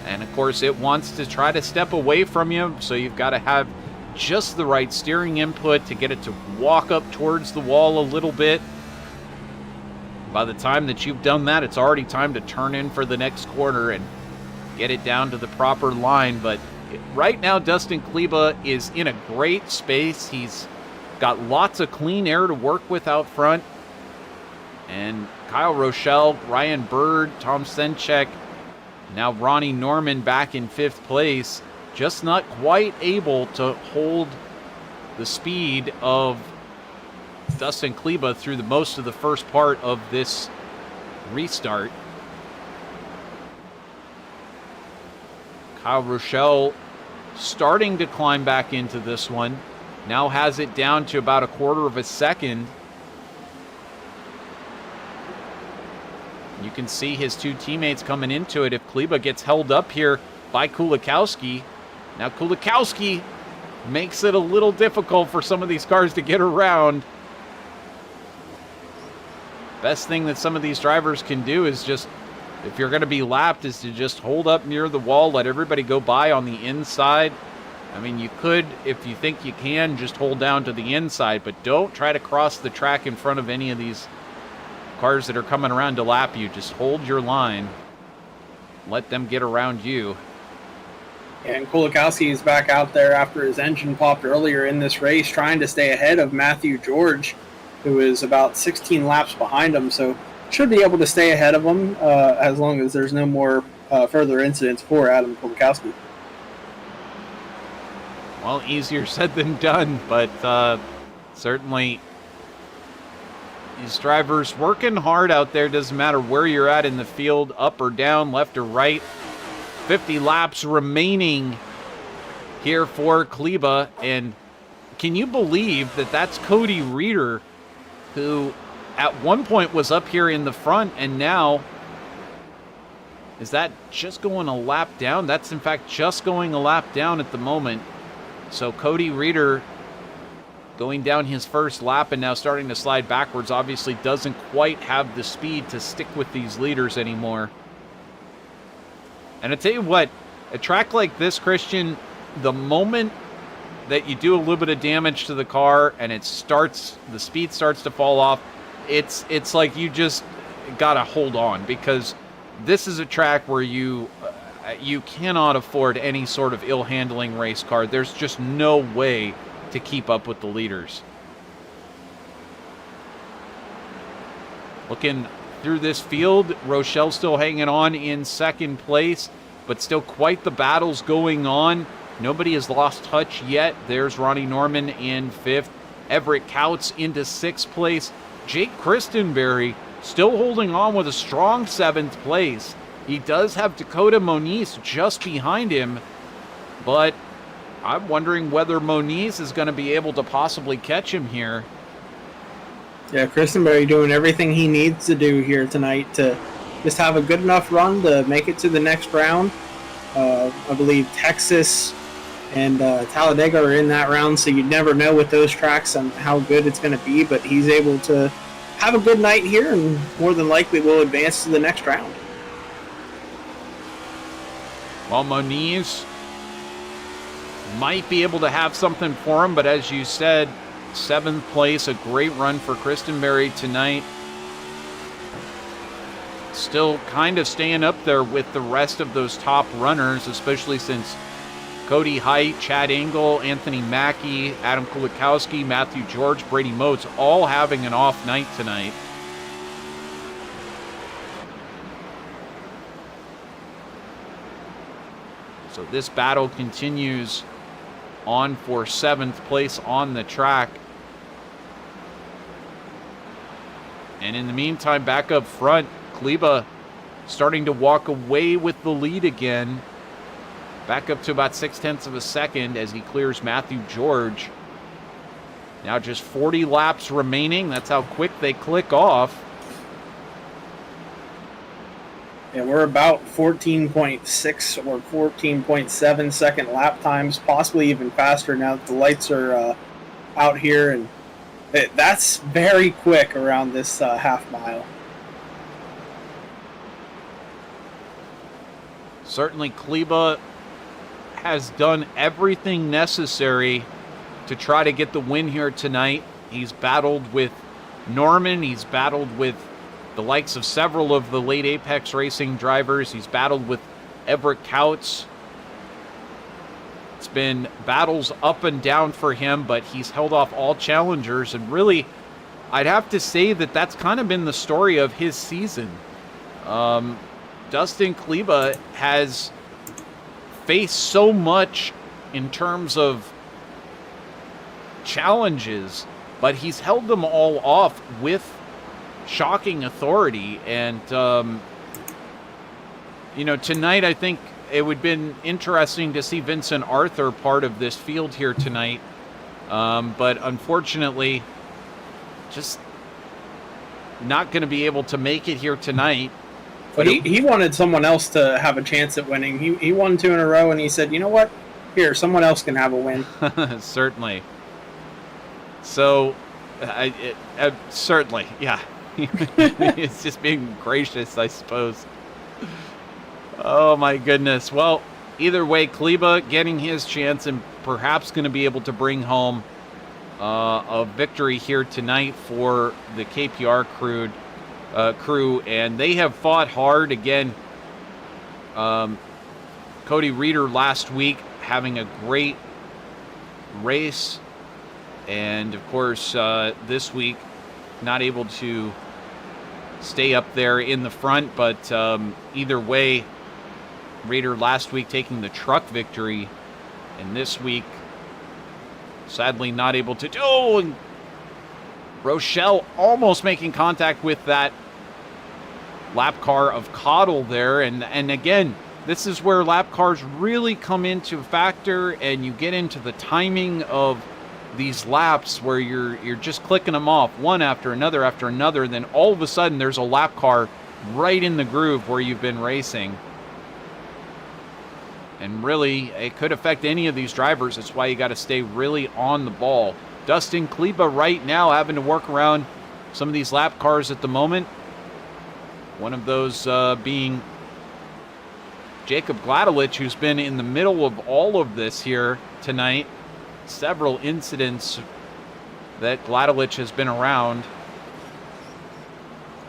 And of course, it wants to try to step away from you, so you've got to have just the right steering input to get it to walk up towards the wall a little bit. By the time that you've done that, it's already time to turn in for the next corner and get it down to the proper line. But right now, Dustin Kleba is in a great space. He's got lots of clean air to work with out front. And Kyle Rochelle, Ryan Bird, Tom Senchek, now Ronnie Norman back in 5th place, just not quite able to hold the speed of Dustin Kleba through the most of the first part of this restart. Kyle Rochelle starting to climb back into this one. Now has it down to about 1/4 of a second. You can see his two teammates coming into it if Kleba gets held up here by Kulikowski. Now Kulikowski makes it a little difficult for some of these cars to get around. Best thing that some of these drivers can do is just, if you're going to be lapped, is to just hold up near the wall, let everybody go by on the inside. I mean, you could, if you think you can, just hold down to the inside, but don't try to cross the track in front of any of these cars that are coming around to lap you. Just hold your line. Let them get around you. And Kulikowski is back out there after his engine popped earlier in this race, trying to stay ahead of Matthew George, who is about 16 laps behind him. So should be able to stay ahead of him as long as there's no more further incidents for Adam Kulikowski. Well, easier said than done, but certainly these drivers working hard out there. Doesn't matter where you're at in the field, up or down, left or right. 50 laps remaining here for Kleba, and can you believe that that's Cody Reeder, who at one point was up here in the front, and now is that just going a lap down? That's in fact just going a lap down at the moment. So Cody Reeder going down his first lap and now starting to slide backwards, obviously doesn't quite have the speed to stick with these leaders anymore. And I tell you what, a track like this, Christian, the moment that you do a little bit of damage to the car and the speed starts to fall off, it's like you just gotta hold on, because this is a track where you cannot afford any sort of ill-handling race car. There's just no way to keep up with the leaders. Looking through this field, Rochelle still hanging on in second place, but still quite the battles going on. Nobody has lost touch yet. There's Ronnie Norman in fifth. Everett Couts into sixth place. Jake Christenberry still holding on with a strong seventh place. He does have Dakota Moniz just behind him, but I'm wondering whether Moniz is going to be able to possibly catch him here. Yeah, Christenberry doing everything he needs to do here tonight to just have a good enough run to make it to the next round. I believe Texas and Talladega are in that round, so you never know with those tracks and how good it's going to be, but he's able to have a good night here and more than likely will advance to the next round. Well, Moniz might be able to have something for him, but as you said, seventh place, a great run for Christenberry tonight. Still kind of staying up there with the rest of those top runners, especially since Cody Height, Chad Engel, Anthony Mackie, Adam Kulikowski, Matthew George, Brady Motes, all having an off night tonight. So this battle continues on for seventh place on the track. And in the meantime, back up front, Kleba starting to walk away with the lead again. Back up to about 0.6 of a second as he clears Matthew George. Now just 40 laps remaining. That's how quick they click off. And we're about 14.6 or 14.7 second lap times, possibly even faster now that the lights are out here. And that's very quick around this half mile. Certainly Kleba has done everything necessary to try to get the win here tonight. He's battled with Norman. He's battled with the likes of several of the late Apex Racing drivers. He's battled with Everett Couts. It's been battles up and down for him, but he's held off all challengers. And really, I'd have to say that that's kind of been the story of his season. Dustin Kleba has faced so much in terms of challenges, but he's held them all off with shocking authority. And tonight I think it would have been interesting to see Vincent Arthur part of this field here tonight, but unfortunately just not going to be able to make it here tonight. But he wanted someone else to have a chance at winning. He won 2 in a row, and he said, you know what? Here, someone else can have a win. Certainly. So, certainly, yeah. It's just being gracious, I suppose. Oh, my goodness. Well, either way, Kleba getting his chance and perhaps going to be able to bring home a victory here tonight for the KPR crew, and they have fought hard. Again, Cody Cody Reeder last week having a great race. And, of course, this week not able to stay up there in the front. But either way, Reeder last week taking the truck victory. And this week, sadly not able to... Oh, and Rochelle almost making contact with that lap car of Cottle there. And again, this is where lap cars really come into a factor, and you get into the timing of these laps where you're just clicking them off one after another, and then all of a sudden there's a lap car right in the groove where you've been racing. And really, it could affect any of these drivers. That's why you got to stay really on the ball. Dustin Kleba right now having to work around some of these lap cars at the moment. One of those being Jacob Gladelich, who's been in the middle of all of this here tonight. Several incidents that Gladelich has been around,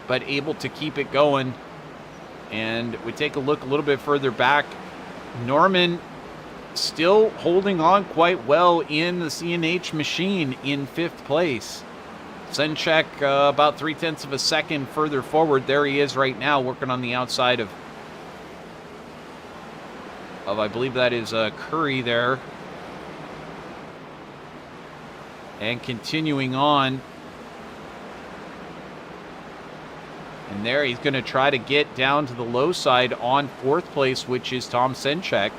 but able to keep it going. And we take a look a little bit further back. Norman still holding on quite well in the C&H machine in 5th place. Senchek about 0.3 of a second further forward. There he is right now, working on the outside of I believe that is Curry there. And continuing on. And there he's going to try to get down to the low side on 4th place, which is Tom Senchek.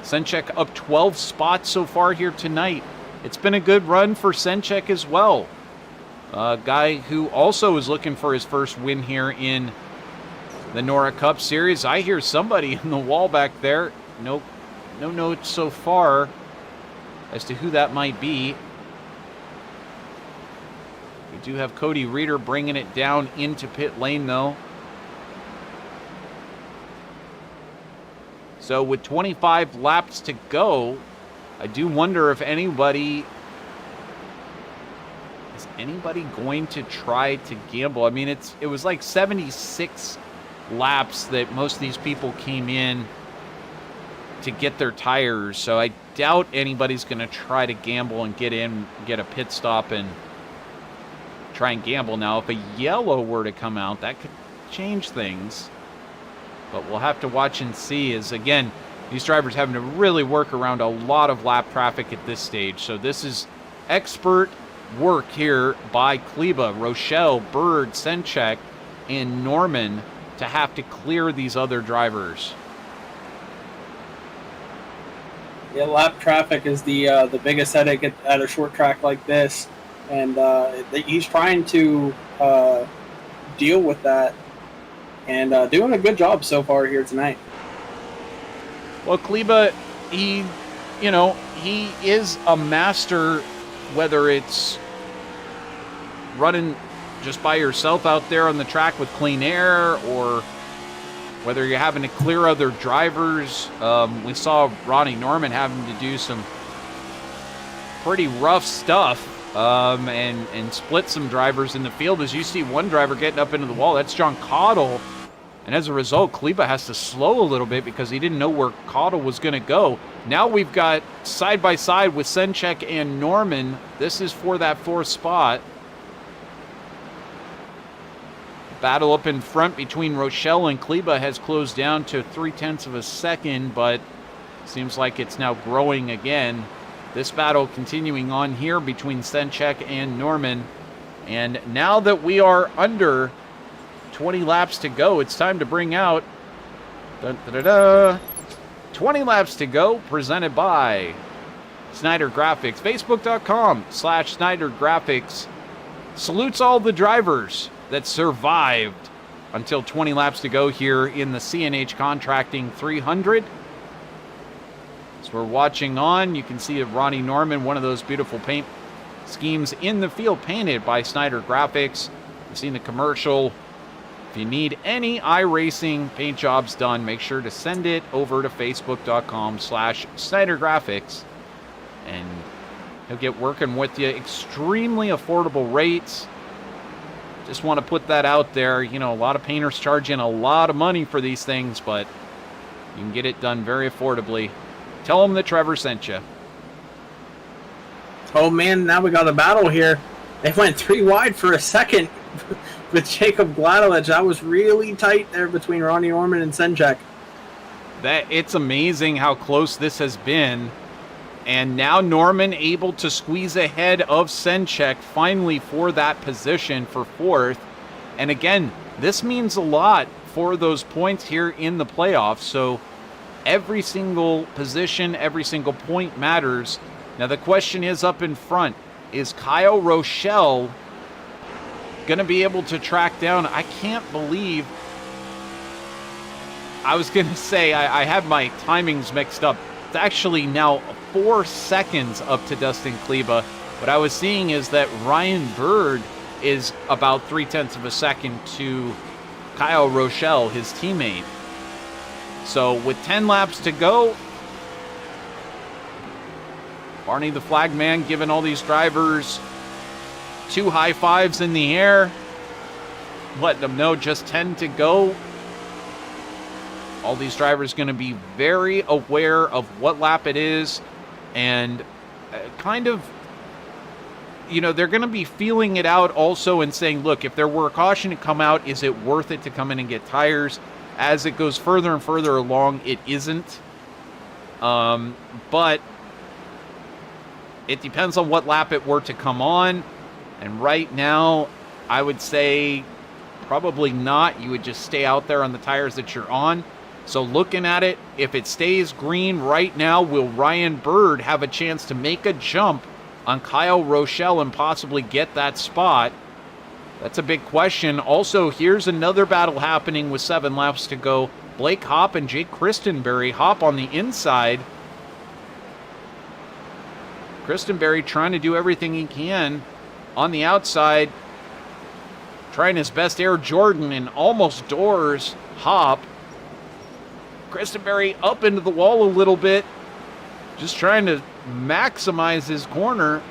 Senchek up 12 spots so far here tonight. It's been a good run for Senchek as well. A guy who also is looking for his first win here in the NORA Cup Series. I hear somebody in the wall back there. No notes so far as to who that might be. We do have Cody Reeder bringing it down into pit lane, though. So with 25 laps to go, I do wonder if anybody... Is anybody going to try to gamble? I mean, it was like 76 laps that most of these people came in to get their tires. So I doubt anybody's going to try to gamble and get in, get a pit stop, and try and gamble. Now, if a yellow were to come out, that could change things. But we'll have to watch and see, as again, these drivers having to really work around a lot of lap traffic at this stage. So this is expert work here by Kleba, Rochelle, Bird, Senchek, and Norman to have to clear these other drivers. Yeah, lap traffic is the biggest headache at a short track like this, and he's trying to deal with that, and doing a good job so far here tonight. Well, Kleba, he is a master, whether it's running just by yourself out there on the track with clean air, or whether you're having to clear other drivers. We saw Ronnie Norman having to do some pretty rough stuff and split some drivers in the field. As you see one driver getting up into the wall, that's John Cottle. And as a result, Kleba has to slow a little bit because he didn't know where Cottle was going to go. Now we've got side by side with Senchek and Norman. This is for that 4th spot. Battle up in front between Rochelle and Kleba has closed down to 0.3 of a second, but seems like it's now growing again. This battle continuing on here between Senchek and Norman. And now that we are under 20 laps to go, it's time to bring out 20 laps to go, presented by Snyder Graphics. Facebook.com/Snyder Graphics salutes all the drivers that survived until 20 laps to go here in the C&H Contracting 300. As we're watching on, you can see Ronnie Norman, one of those beautiful paint schemes in the field, painted by Snyder Graphics. You've seen the commercial. If you need any iRacing paint jobs done, make sure to send it over to Facebook.com/Snyder Graphics, and he'll get working with you. Extremely affordable rates. Just want to put that out there. You know, a lot of painters charging a lot of money for these things, but You can get it done very affordably. Tell them that Trevor sent you. Oh man, now we got a battle here. They went 3 wide for a second with Jacob Gladowicz. That was really tight there between Ronnie Norman and Senchek. It's amazing how close this has been. And now Norman able to squeeze ahead of Senchek finally for that position for 4th. And again, this means a lot for those points here in the playoffs. So every single position, every single point matters. Now the question is up in front, is Kyle Rochelle going to be able to track down? I can't believe, I was going to say I had my timings mixed up. It's actually now 4 seconds up to Dustin Kleba. What I was seeing is that Ryan Bird is about 0.3 of a second to Kyle Rochelle, his teammate. So with 10 laps to go, Barney the flag man giving all these drivers 2 high fives in the air, letting them know just 10 to go. All these drivers going to be very aware of what lap it is, and kind of, you know, they're going to be feeling it out also and saying, look, if there were a caution to come out, is it worth it to come in and get tires? As it goes further and further along, it isn't. But it depends on what lap it were to come on. And right now, I would say probably not. You would just stay out there on the tires that you're on. So looking at it, if it stays green right now, will Ryan Bird have a chance to make a jump on Kyle Rochelle and possibly get that spot? That's a big question. Also, here's another battle happening with 7 laps to go. Blake Hopp and Jake Christenberry. Hopp on the inside. Christenberry trying to do everything he can on the outside. Trying his best Air Jordan and almost doors Hopp. Christenberry up into the wall a little bit. Just trying to maximize his corner.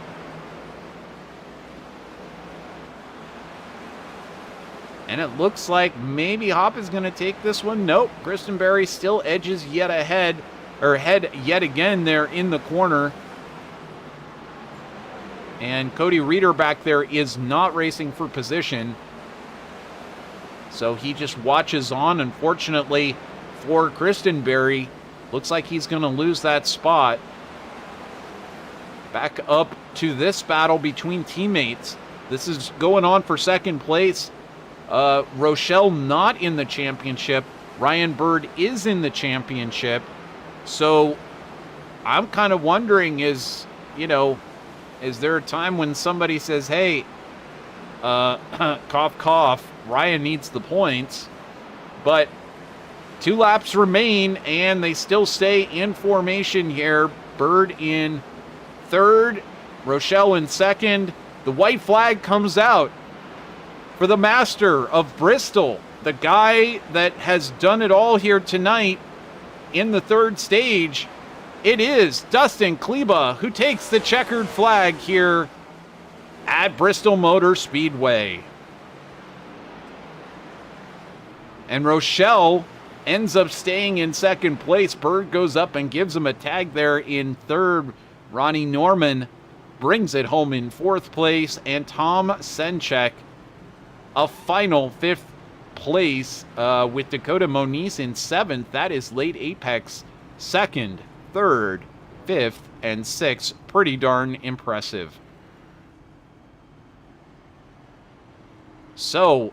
And it looks like maybe Hopp is going to take this one. Nope. Christenberry still edges yet ahead, or head yet again there in the corner. And Cody Reeder back there is not racing for position. So he just watches on. Unfortunately for Christenberry, looks like he's going to lose that spot. Back up to this battle between teammates. This is going on for second place. Rochelle not in the championship. Ryan Bird is in the championship. So I'm kind of wondering is there a time when somebody says, hey, cough, cough, Ryan needs the points. But 2 laps remain, and they still stay in formation here. Bird in 3rd, Rochelle in 2nd. The white flag comes out for the master of Bristol, the guy that has done it all here tonight in the 3rd stage. It is Dustin Kleba who takes the checkered flag here at Bristol Motor Speedway. And Rochelle ends up staying in 2nd place. Bird goes up and gives him a tag there in 3rd. Ronnie Norman brings it home in 4th place. And Tom Senchek, a final 5th place with Dakota Moniz in 7th. That is late Apex 2nd, 3rd, 5th, and 6th. Pretty darn impressive. So,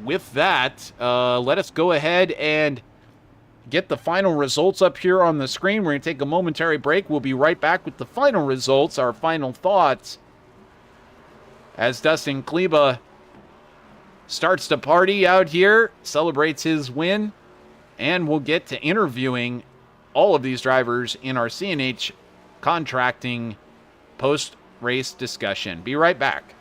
with that, let us go ahead and get the final results up here on the screen. We're going to take a momentary break. We'll be right back with the final results, our final thoughts, as Dustin Kleba starts to party out here, celebrates his win, and we'll get to interviewing all of these drivers in our C&H Contracting post-race discussion. Be right back.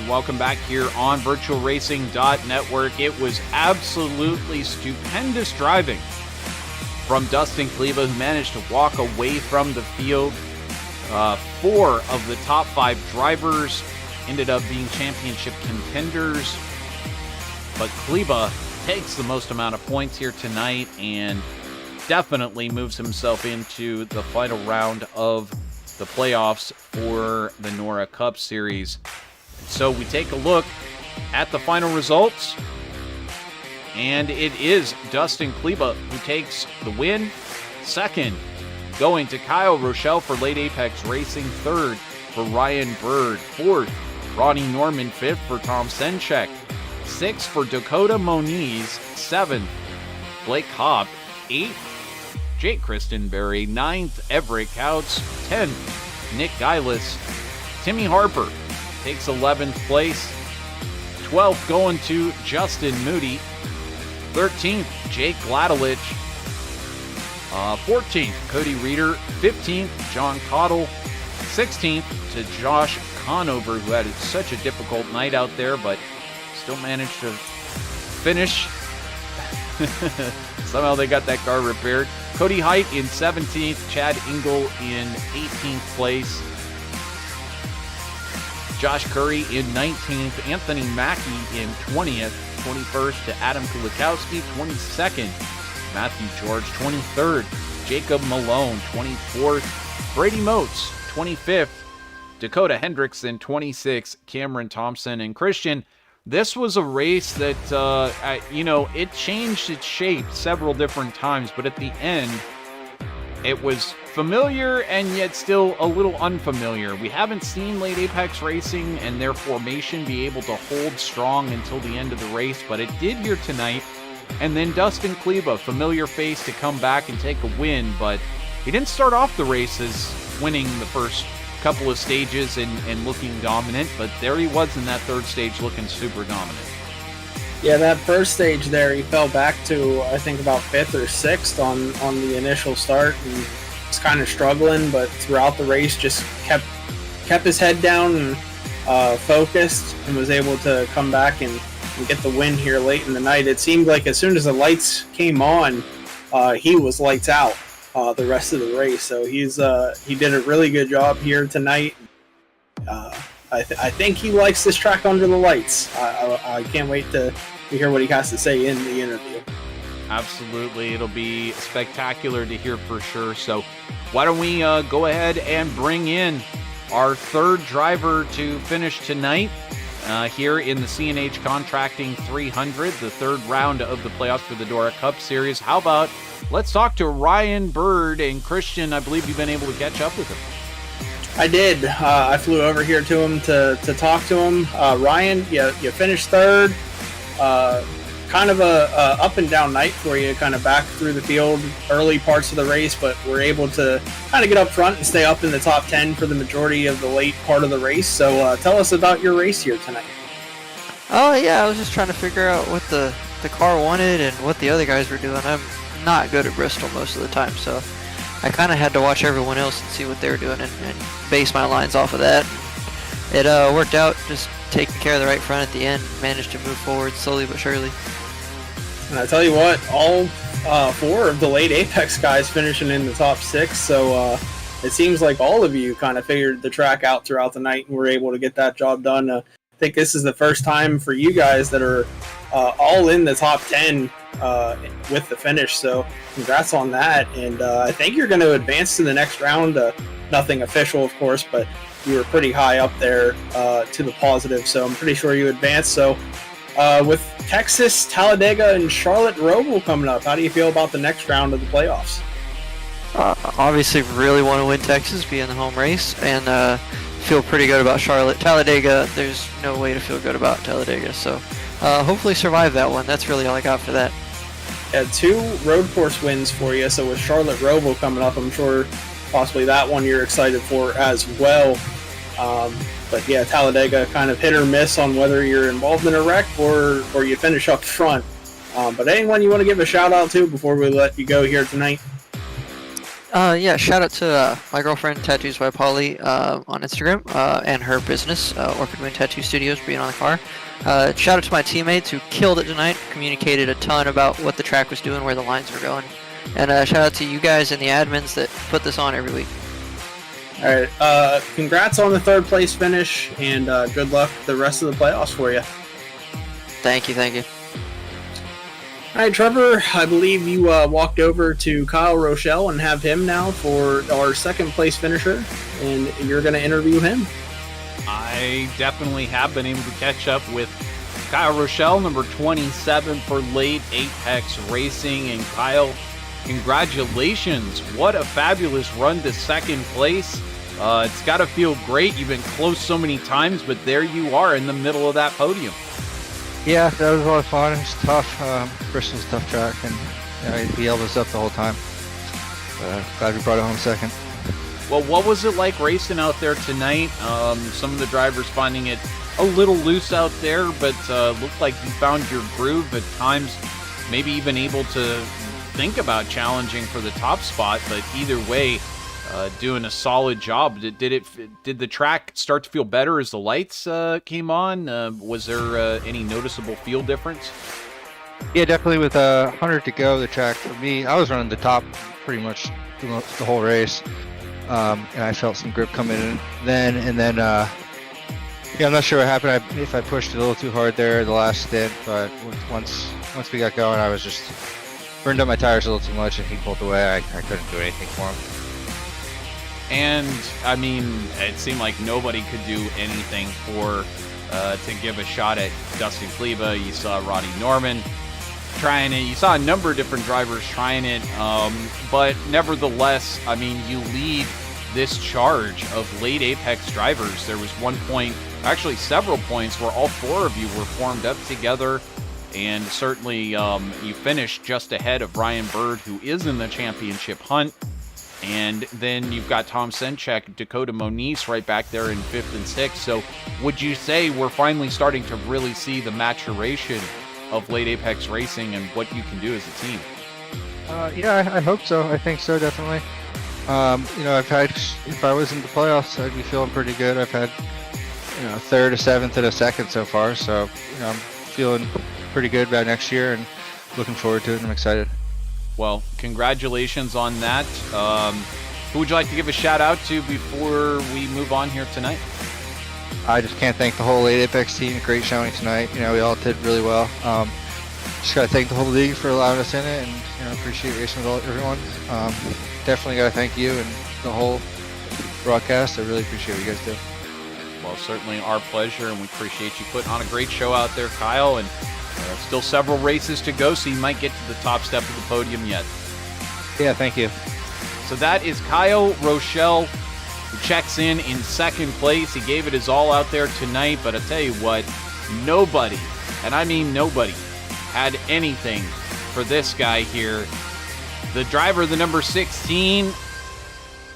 welcome back here on VirtualRacing.Network. It was absolutely stupendous driving from Dustin Kleba, who managed to walk away from the field. 4 of the top 5 drivers ended up being championship contenders, but Kleba takes the most amount of points here tonight and definitely moves himself into the final round of the playoffs for the NORA Cup Series. So we take a look at the final results, and it is Dustin Kleba who takes the win. Second, going to Kyle Rochelle for Late Apex Racing. Third, for Ryan Bird. Fourth, Ronnie Norman. Fifth, for Tom Senchek. Sixth, for Dakota Moniz. Seventh, Blake Hobb. Eighth, Jake Christenberry. Ninth, Everett Couts. 10th, Nick Geilis. Timmy Harper takes 11th place. 12th going to Justin Moody. 13th, Jake Gladelich. 14th, Cody Reeder. 15th, John Cottle. 16th to Josh Conover, who had such a difficult night out there, but still managed to finish. Somehow they got that car repaired. Cody Height in 17th, Chad Ingle in 18th place, Josh Curry in 19th, Anthony Mackey in 20th, 21st to Adam Kulikowski, 22nd, Matthew George, 23rd, Jacob Malone, 24th, Brady Moats, 25th, Dakota Hendrickson, 26th, Cameron Thompson, and Christian. This was a race that, it changed its shape several different times, but at the end, it was familiar and yet still a little unfamiliar. We haven't seen Late Apex Racing and their formation be able to hold strong until the end of the race, but it did here tonight. And then Dustin Kleba, familiar face, to come back and take a win, but he didn't start off the races winning the first couple of stages and looking dominant, but there he was in that third stage looking super dominant. Yeah, that first stage there, he fell back to, I think, about 5th or 6th on the initial start, and was kind of struggling, but throughout the race just kept his head down and focused, and was able to come back and get the win here late in the night. It seemed like as soon as the lights came on, he was lights out the rest of the race. So he did a really good job here tonight. I think he likes this track under the lights. I can't wait to hear what he has to say in the interview. Absolutely. It'll be spectacular to hear for sure. So why don't we go ahead and bring in our third driver to finish tonight here in the C&H Contracting 300, the third round of the playoffs for the NORA Cup Series. How about let's talk to Ryan Bird. And Christian, I believe you've been able to catch up with him. I did. I flew over here to him to talk to him. Ryan, you finished third. Kind of a up and down night for you, kind of back through the field early parts of the race, but we're able to kind of get up front and stay up in the top 10 for the majority of the late part of the race. So tell us about your race here tonight. Oh yeah, I was just trying to figure out what the car wanted and what the other guys were doing. I'm not good at Bristol most of the time, so I kind of had to watch everyone else and see what they were doing and base my lines off of that. It worked out, just taking care of the right front at the end, managed to move forward slowly but surely. And I tell you what, all 4 of the late Apex guys finishing in the top 6, so it seems like all of you kind of figured the track out throughout the night and were able to get that job done. I think this is the first time for you guys that are all in the top 10 with the finish, so congrats on that. And I think you're going to advance to the next round. Nothing official, of course, but you were pretty high up there to the positive, so I'm pretty sure you advanced. So with Texas, Talladega, and Charlotte Roval coming up, how do you feel about the next round of the playoffs? Obviously really want to win Texas, be in the home race, and feel pretty good about Charlotte. Talladega, there's no way to feel good about Talladega, so hopefully survive that one. That's really all I got for that. 2 road course wins for you, so with Charlotte Roval coming up, I'm sure possibly that one you're excited for as well. But yeah, Talladega kind of hit or miss on whether you're involved in a wreck or you finish up front. But anyone you want to give a shout out to before we let you go here tonight? Yeah, shout out to my girlfriend, Tattoos by Polly, on Instagram, and her business, Orchid Moon Tattoo Studios, being on the car. Shout out to my teammates who killed it tonight, communicated a ton about what the track was doing, where the lines were going. And shout out to you guys and the admins that put this on every week. All right, congrats on the 3rd place finish, and good luck the rest of the playoffs for you. Thank you, thank you. All right, Trevor, I believe you walked over to Kyle Rochelle and have him now for our 2nd place finisher, and you're going to interview him. I definitely have been able to catch up with Kyle Rochelle, number 27 for Late Apex Racing. And Kyle, congratulations. What a fabulous run to 2nd place. It's got to feel great. You've been close so many times, but there you are in the middle of that podium. Yeah, that was a lot of fun. It's tough. Bristol's a tough track, and he held us up the whole time. Glad we brought it home 2nd. Well, what was it like racing out there tonight? Some of the drivers finding it a little loose out there, but looked like you found your groove at times, maybe even able to think about challenging for the top spot, but either way, doing a solid job. Did the track start to feel better as the lights came on? Was there any noticeable feel difference? Yeah, definitely. With 100 to go, the track for me, I was running the top pretty much the whole race, and I felt some grip coming in then. And then, yeah, I'm not sure what happened. If I pushed it a little too hard there the last stint, but once we got going, I was just burned up my tires a little too much, and he pulled away. I couldn't do anything for him. And, I mean, it seemed like nobody could do anything to give a shot at Dustin Kleba. You saw Roddy Norman trying it. You saw a number of different drivers trying it. But nevertheless, I mean, you lead this charge of Late Apex drivers. There was one point, actually several points, where all 4 of you were formed up together. And certainly you finished just ahead of Ryan Bird, who is in the championship hunt. And then you've got Tom Senchek, Dakota Moniz right back there in 5th and 6th. So would you say we're finally starting to really see the maturation of Late Apex Racing and what you can do as a team? Yeah, I hope so. I think so, definitely. If I was in the playoffs, I'd be feeling pretty good. I've had, a 3rd, a 7th, and a 2nd so far. So, I'm feeling pretty good about next year and looking forward to it, and I'm excited. Well, congratulations on that. Who would you like to give a shout out to before we move on here tonight? I just can't thank the whole Late Apex team. Great showing tonight. We all did really well. Just got to thank the whole league for allowing us in it, and appreciate racing with everyone. Definitely got to thank you and the whole broadcast. I really appreciate what you guys do. Well, certainly our pleasure, and we appreciate you putting on a great show out there, Kyle. And still several races to go, so you might get to the top step of the podium yet. Yeah, thank you. So that is Kyle Rochelle, who checks in 2nd place. He gave it his all out there tonight, but I tell you what, nobody, and I mean nobody, had anything for this guy here. The driver, the number 16,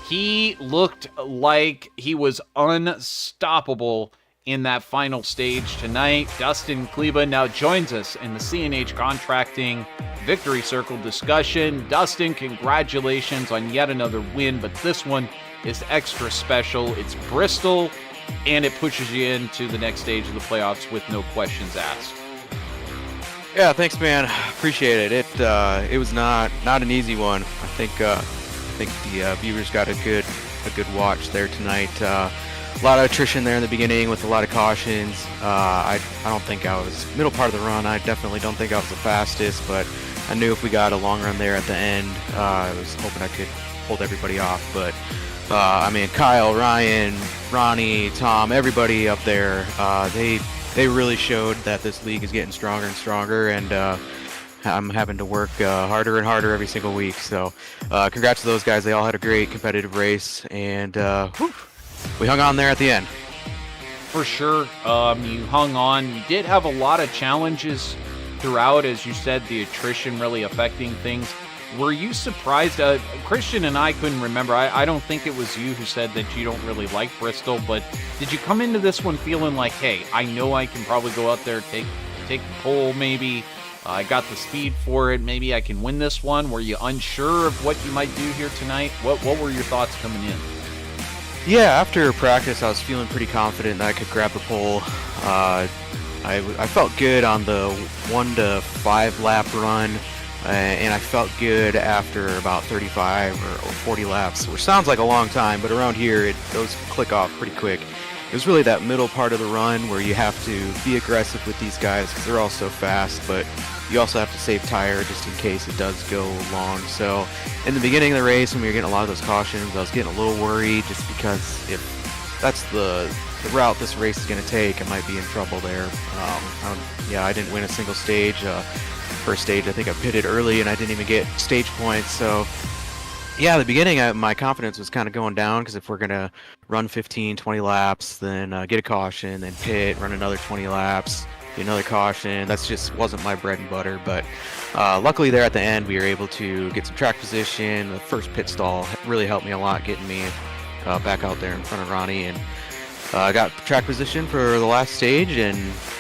he looked like he was unstoppable in that final stage tonight. Dustin Kleba now joins us in the C&H Contracting Victory Circle discussion. Dustin, congratulations on yet another win, but this one is extra special. It's Bristol, and it pushes you into the next stage of the playoffs with no questions asked. Yeah, thanks, man. Appreciate it. It was not an easy one. I think the viewers got a good watch there tonight. A lot of attrition there in the beginning with a lot of cautions. I don't think I was middle part of the run. I definitely don't think I was the fastest, but I knew if we got a long run there at the end, I was hoping I could hold everybody off. But Kyle, Ryan, Ronnie, Tom, everybody up there, they really showed that this league is getting stronger and stronger, and I'm having to work harder and harder every single week. So congrats to those guys. They all had a great competitive race, and we hung on there at the end. For sure. You hung on. You did have a lot of challenges throughout, as you said, the attrition really affecting things. Were you surprised? Christian and I couldn't remember. I don't think it was you who said that you don't really like Bristol, but did you come into this one feeling like, hey, I know I can probably go out there, take the pole maybe, I got the speed for it. Maybe I can win this one. Were you unsure of what you might do here tonight? What were your thoughts coming in? Yeah, after practice, I was feeling pretty confident that I could grab the pole. I felt good on the 1 to 5 lap run, and I felt good after about 35 or 40 laps, which sounds like a long time, but around here, those click off pretty quick. It was really that middle part of the run where you have to be aggressive with these guys because they're all so fast, but you also have to save tire just in case it does go long. So in the beginning of the race, when we were getting a lot of those cautions, I was getting a little worried just because if that's the route this race is going to take, I might be in trouble there. I didn't win a single stage. First stage, I think I pitted early and I didn't even get stage points. So yeah, the beginning, my confidence was kind of going down because if we're going to run 15, 20 laps, then get a caution, then pit, run another 20 laps, get another caution, that's just wasn't my bread and butter. But luckily there at the end, we were able to get some track position. The first pit stall really helped me a lot, getting me back out there in front of Ronnie, and got track position for the last stage, and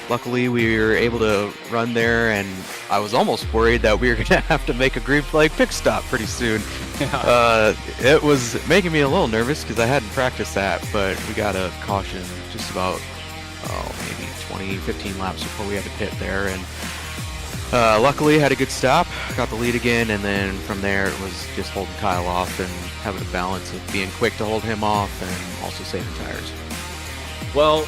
luckily we were able to run there, and I was almost worried that we were going to have to make a green flag pit stop pretty soon. It was making me a little nervous because I hadn't practiced that, but we got a caution just about maybe 15 laps before we had to pit there, and luckily had a good stop, got the lead again, and then from there it was just holding Kyle off and having a balance of being quick to hold him off and also saving tires. Well,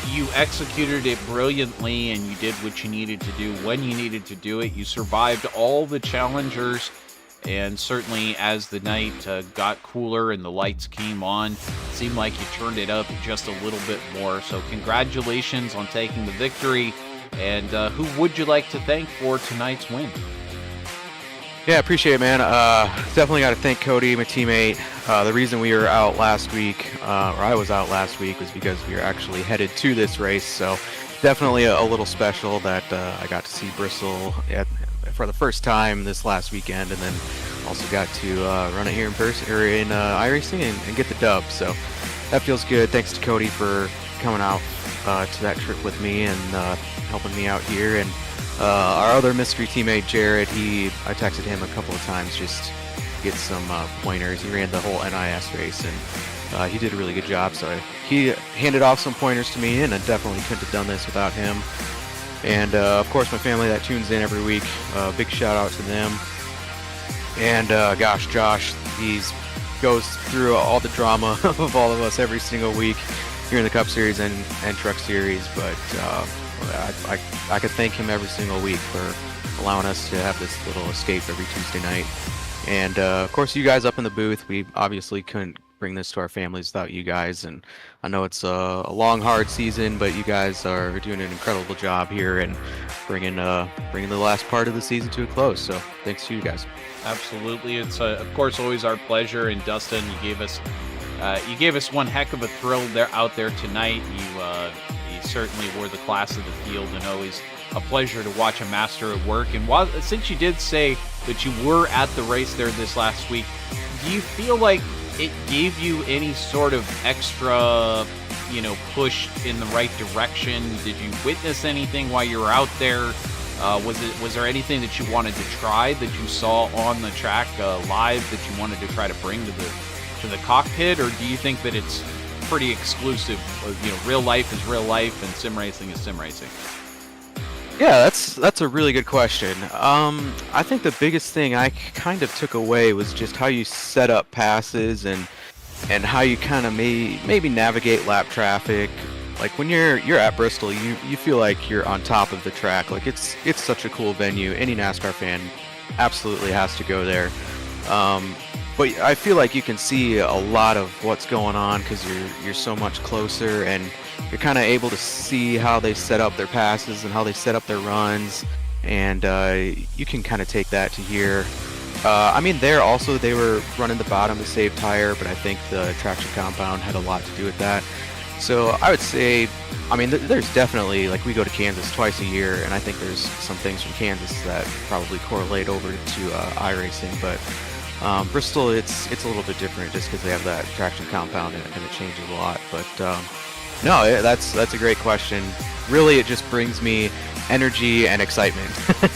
you executed it brilliantly, and you did what you needed to do when you needed to do it. You survived all the challengers, and certainly as the night got cooler and the lights came on, it seemed like you turned it up just a little bit more. So congratulations on taking the victory, and who would you like to thank for tonight's win? Yeah, appreciate it, man. Definitely got to thank Cody, my teammate. The reason we were out last week, or I was out last week, was because we were actually headed to this race. So definitely a little special that I got to see Bristol for the first time this last weekend, and then also got to run it here in person or in iRacing and get the dub. So that feels good. Thanks to Cody for coming out to that trip with me and helping me out here. And our other mystery teammate, Jared, I texted him a couple of times just to get some pointers. He ran the whole NIS race, and he did a really good job. So he handed off some pointers to me, and I definitely couldn't have done this without him. And of course, my family that tunes in every week, big shout out to them. And gosh, Josh, he goes through all the drama of all of us every single week here in the Cup Series and Truck Series, but I could thank him every single week for allowing us to have this little escape every Tuesday night. And of course, you guys up in the booth, we obviously couldn't bring this to our families without you guys. And I know it's a long, hard season, but you guys are doing an incredible job here and bringing the last part of the season to a close. So thanks to you guys. Absolutely, it's of course always our pleasure. And Dustin, you gave us one heck of a thrill out there tonight. You certainly were the class of the field, and always a pleasure to watch a master at work. And since you did say that you were at the race there this last week, do you feel like it gave you any sort of extra, push in the right direction? Did you witness anything while you were out there? Was there anything that you wanted to try that you saw on the track live that you wanted to try to bring to the cockpit, or do you think that it's pretty exclusive? Real life is real life, and sim racing is sim racing. Yeah, that's a really good question. I think the biggest thing I kind of took away was just how you set up passes and how you kind of maybe navigate lap traffic. Like when you're at Bristol, you feel like you're on top of the track. Like it's such a cool venue. Any NASCAR fan absolutely has to go there. But I feel like you can see a lot of what's going on because you're so much closer, and you're kind of able to see how they set up their passes and how they set up their runs, and you can kind of take that to here. There also they were running the bottom to save tire, but I think the traction compound had a lot to do with that. So I would say, there's definitely, like, we go to Kansas twice a year, and I think there's some things from Kansas that probably correlate over to iRacing, but Bristol, it's a little bit different just because they have that traction compound and it changes a lot. But no, that's a great question. Really, it just brings me energy and excitement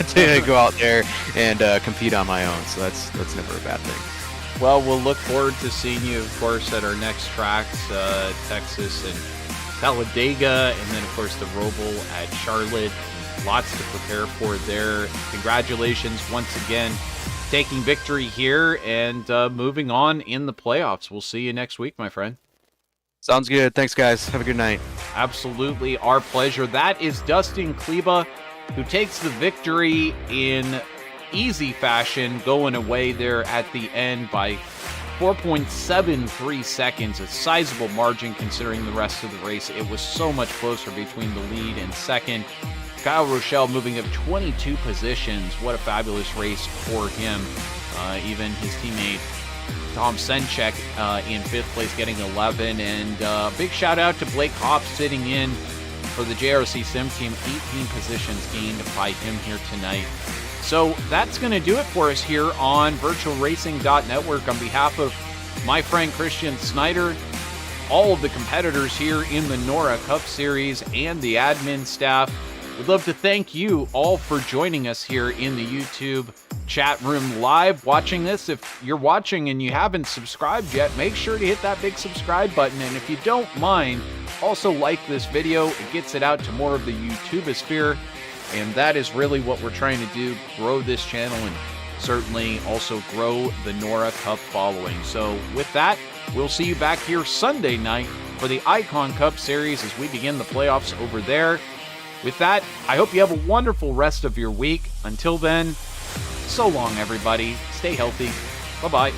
to go out there and compete on my own. So that's never a bad thing. Well, we'll look forward to seeing you, of course, at our next tracks, Texas and Talladega, and then, of course, the Roval at Charlotte. Lots to prepare for there. Congratulations once again, taking victory here and moving on in the playoffs. We'll see you next week, my friend. Sounds good. Thanks, guys. Have a good night. Absolutely our pleasure. That is Dustin Kleba, who takes the victory in easy fashion, going away there at the end by 4.73 seconds, a sizable margin considering the rest of the race. It was so much closer between the lead and second. Kyle Rochelle moving up 22 positions. What a fabulous race for him. Even his teammate Tom Senchek in 5th place getting 11. And big shout out to Blake Hopp sitting in for the JRC Sim team. 18 positions gained by him here tonight. So that's going to do it for us here on VirtualRacing.Network. On behalf of my friend Christian Snyder, all of the competitors here in the NORA Cup Series, and the admin staff, we'd love to thank you all for joining us here in the YouTube chat room live, watching this. If you're watching and you haven't subscribed yet, make sure to hit that big subscribe button. And if you don't mind, also like this video. It gets it out to more of the YouTubosphere. And that is really what we're trying to do, grow this channel and certainly also grow the NORA Cup following. So with that, we'll see you back here Sunday night for the Icon Cup Series as we begin the playoffs over there. With that, I hope you have a wonderful rest of your week. Until then, so long, everybody. Stay healthy. Bye-bye.